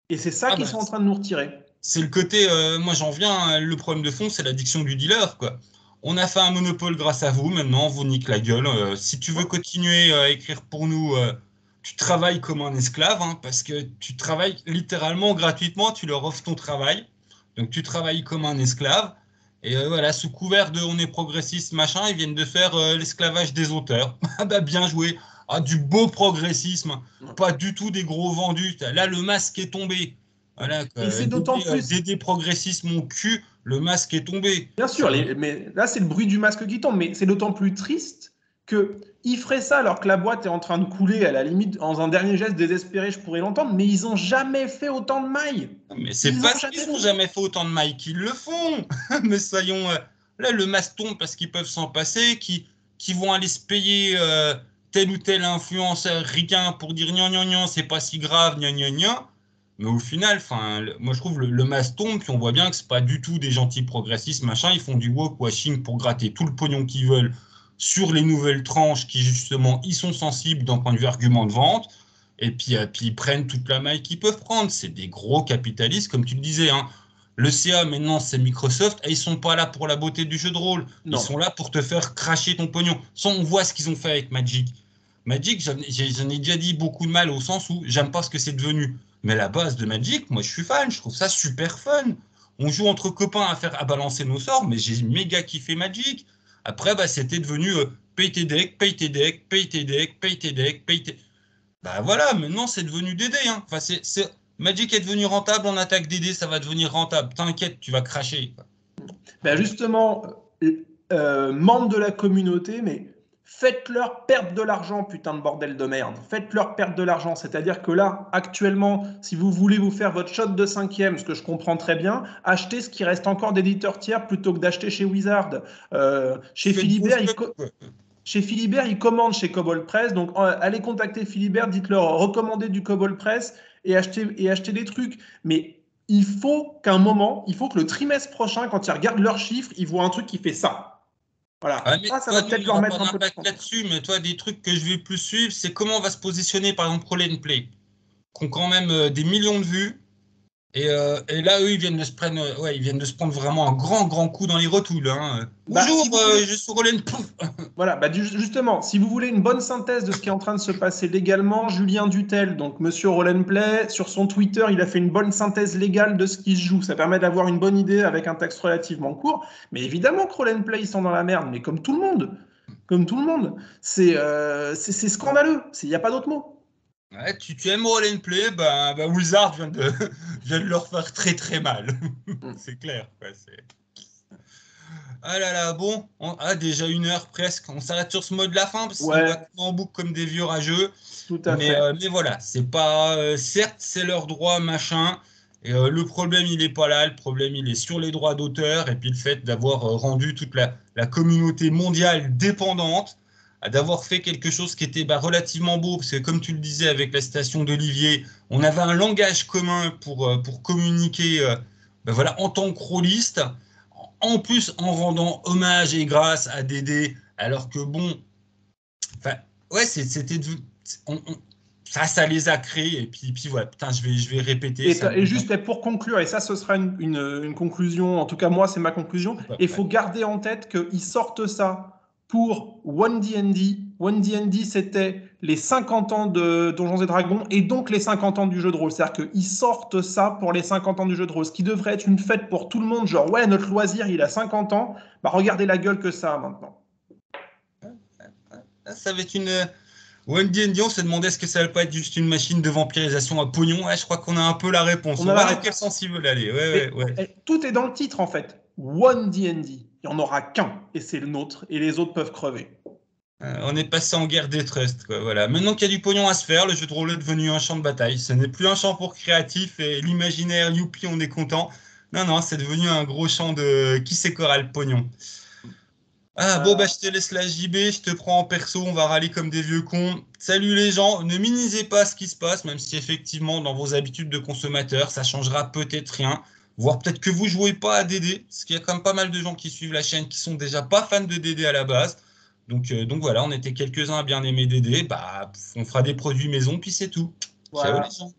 Et c'est ça Ah qu'ils bah, sont en train de nous retirer. c'est le côté, moi j'en viens, hein, le problème de fond, c'est l'addiction du dealer, quoi. On a fait un monopole grâce à vous, maintenant on vous nique la gueule. Si tu veux continuer à écrire pour nous, tu travailles comme un esclave, hein, parce que tu travailles littéralement gratuitement, tu leur offres ton travail. Donc tu travailles comme un esclave. Et voilà, sous couvert de on est progressiste, machin, ils viennent de faire l'esclavage des auteurs. Ah bah bien joué. Ah, du beau progressisme, pas du tout des gros vendus. Là, le masque est tombé. Voilà, Et c'est d'autant plus. Dédé progressisme mon cul, le masque est tombé. Bien sûr, mais là, c'est le bruit du masque qui tombe. Mais c'est d'autant plus triste qu'ils feraient ça alors que la boîte est en train de couler. À la limite, dans un dernier geste désespéré, je pourrais l'entendre. Mais ils n'ont jamais fait autant de mailles. Mais c'est Ils n'ont parce jamais qu'ils n'ont fait. jamais fait autant de mailles qu'ils le font. Mais soyons. Là, le masque tombe parce qu'ils peuvent s'en passer, qui vont aller se payer tel ou tel influenceur ricain pour dire gnan gnan gnan, c'est pas si grave, gnan gnan gnan. Mais au final, moi je trouve le masse tombe, puis on voit bien que c'est pas du tout des gentils progressistes, machin. Ils font du woke-washing pour gratter tout le pognon qu'ils veulent sur les nouvelles tranches qui, justement, ils sont sensibles d'un point de vue argument de vente. Et puis ils prennent toute la maille qu'ils peuvent prendre. C'est des gros capitalistes, comme tu le disais, hein. Le CA, maintenant, c'est Microsoft, et ils sont pas là pour la beauté du jeu de rôle. Non. Ils sont là pour te faire cracher ton pognon. Ça, on voit ce qu'ils ont fait avec Magic. Magic, j'en ai déjà dit beaucoup de mal au sens où j'aime pas ce que c'est devenu. Mais la base de Magic, moi je suis fan, je trouve ça super fun. On joue entre copains à balancer nos sorts, mais j'ai méga kiffé Magic. Après, bah, c'était devenu paye tes decks, paye tes decks, paye tes decks, paye tes decks, paye tes... Bah voilà, maintenant c'est devenu DD. Hein. Enfin, Magic est devenu rentable en attaque DD, ça va devenir rentable. T'inquiète, tu vas cracher. Ben justement, membres de la communauté, mais faites-leur perdre de l'argent, putain de bordel de merde. Faites-leur perdre de l'argent. C'est-à-dire que là, actuellement, si vous voulez vous faire votre shot de 5e, ce que je comprends très bien, achetez ce qui reste encore d'éditeurs tiers plutôt que d'acheter chez Wizard. Chez Philibert, il commande chez Cobalt Press. Donc, allez contacter Philibert, dites-leur recommander du Cobalt Press et acheter des trucs. Mais il faut que le trimestre prochain, quand ils regardent leurs chiffres, ils voient un truc qui fait ça. Voilà. Ah, mais Ça va peut-être leur mettre un peu de temps. là-dessus, mais toi, des trucs que je vais plus suivre, c'est comment on va se positionner, par exemple, Roll and Play, qui ont quand même des millions de vues. Et là, eux, ils viennent de se prendre vraiment un grand coup dans les rotoules. Hein. Bonjour, je suis Roll and Play. Voilà, justement, si vous voulez une bonne synthèse de ce qui est en train de se passer légalement, Julien Dutel, donc Monsieur Roll and Play, sur son Twitter, il a fait une bonne synthèse légale de ce qui se joue. Ça permet d'avoir une bonne idée avec un texte relativement court. Mais évidemment que Roll and Play, ils sont dans la merde, mais comme tout le monde. Comme tout le monde. C'est scandaleux. Il n'y a pas d'autre mot. Ouais, tu aimes Roll and Play, bah Wizard vient de leur faire très mal. C'est clair. Quoi, Ah là là, bon, déjà 1 heure presque. On s'arrête sur ce mode de la fin parce qu'on va en boucle comme des vieux rageux. Tout à fait. Mais voilà, c'est pas. Certes, c'est leur droit, machin. Et le problème, il n'est pas là. Le problème, il est sur les droits d'auteur et puis le fait d'avoir rendu toute la communauté mondiale dépendante, d'avoir fait quelque chose qui était relativement beau, parce que comme tu le disais avec la citation d'Olivier, on avait un langage commun pour communiquer voilà, en tant que rôliste, en plus en rendant hommage et grâce à Dédé, alors que bon, ouais, c'était ça les a créés, et puis voilà, putain, je vais répéter. Et juste pour conclure, et ça, ce sera une conclusion, en tout cas, moi, c'est ma conclusion, il faut garder en tête qu'ils sortent ça pour One D&D. One D&D, c'était les 50 ans de Donjons et Dragons, et donc les 50 ans du jeu de rôle. C'est-à-dire qu'ils sortent ça pour les 50 ans du jeu de rôle, ce qui devrait être une fête pour tout le monde, genre, ouais, notre loisir, il a 50 ans, bah regardez la gueule que ça a maintenant. Ça va être une... One D&D, on se demandait est-ce que ça va pas être juste une machine de vampirisation à pognon. Ouais, je crois qu'on a un peu la réponse. On va voir dans quel sens ils veulent aller. Ouais. Tout est dans le titre, en fait. One D&D. Il n'y en aura qu'un, et c'est le nôtre, et les autres peuvent crever. On est passé en guerre des trusts, quoi. Voilà. Maintenant qu'il y a du pognon à se faire, le jeu de rôle est devenu un champ de bataille. Ce n'est plus un champ pour créatifs et l'imaginaire, youpi, on est content. Non, c'est devenu un gros champ de qui s'écorra le pognon. Bon, je te laisse la JB, je te prends en perso, on va râler comme des vieux cons. Salut les gens, ne minimisez pas ce qui se passe, même si effectivement, dans vos habitudes de consommateurs, ça changera peut-être rien. Voire peut-être que vous jouez pas à DD, parce qu'il y a quand même pas mal de gens qui suivent la chaîne qui sont déjà pas fans de DD à la base. Donc voilà, on était quelques-uns à bien aimer DD. On fera des produits maison, puis c'est tout. Voilà. Ciao les gens.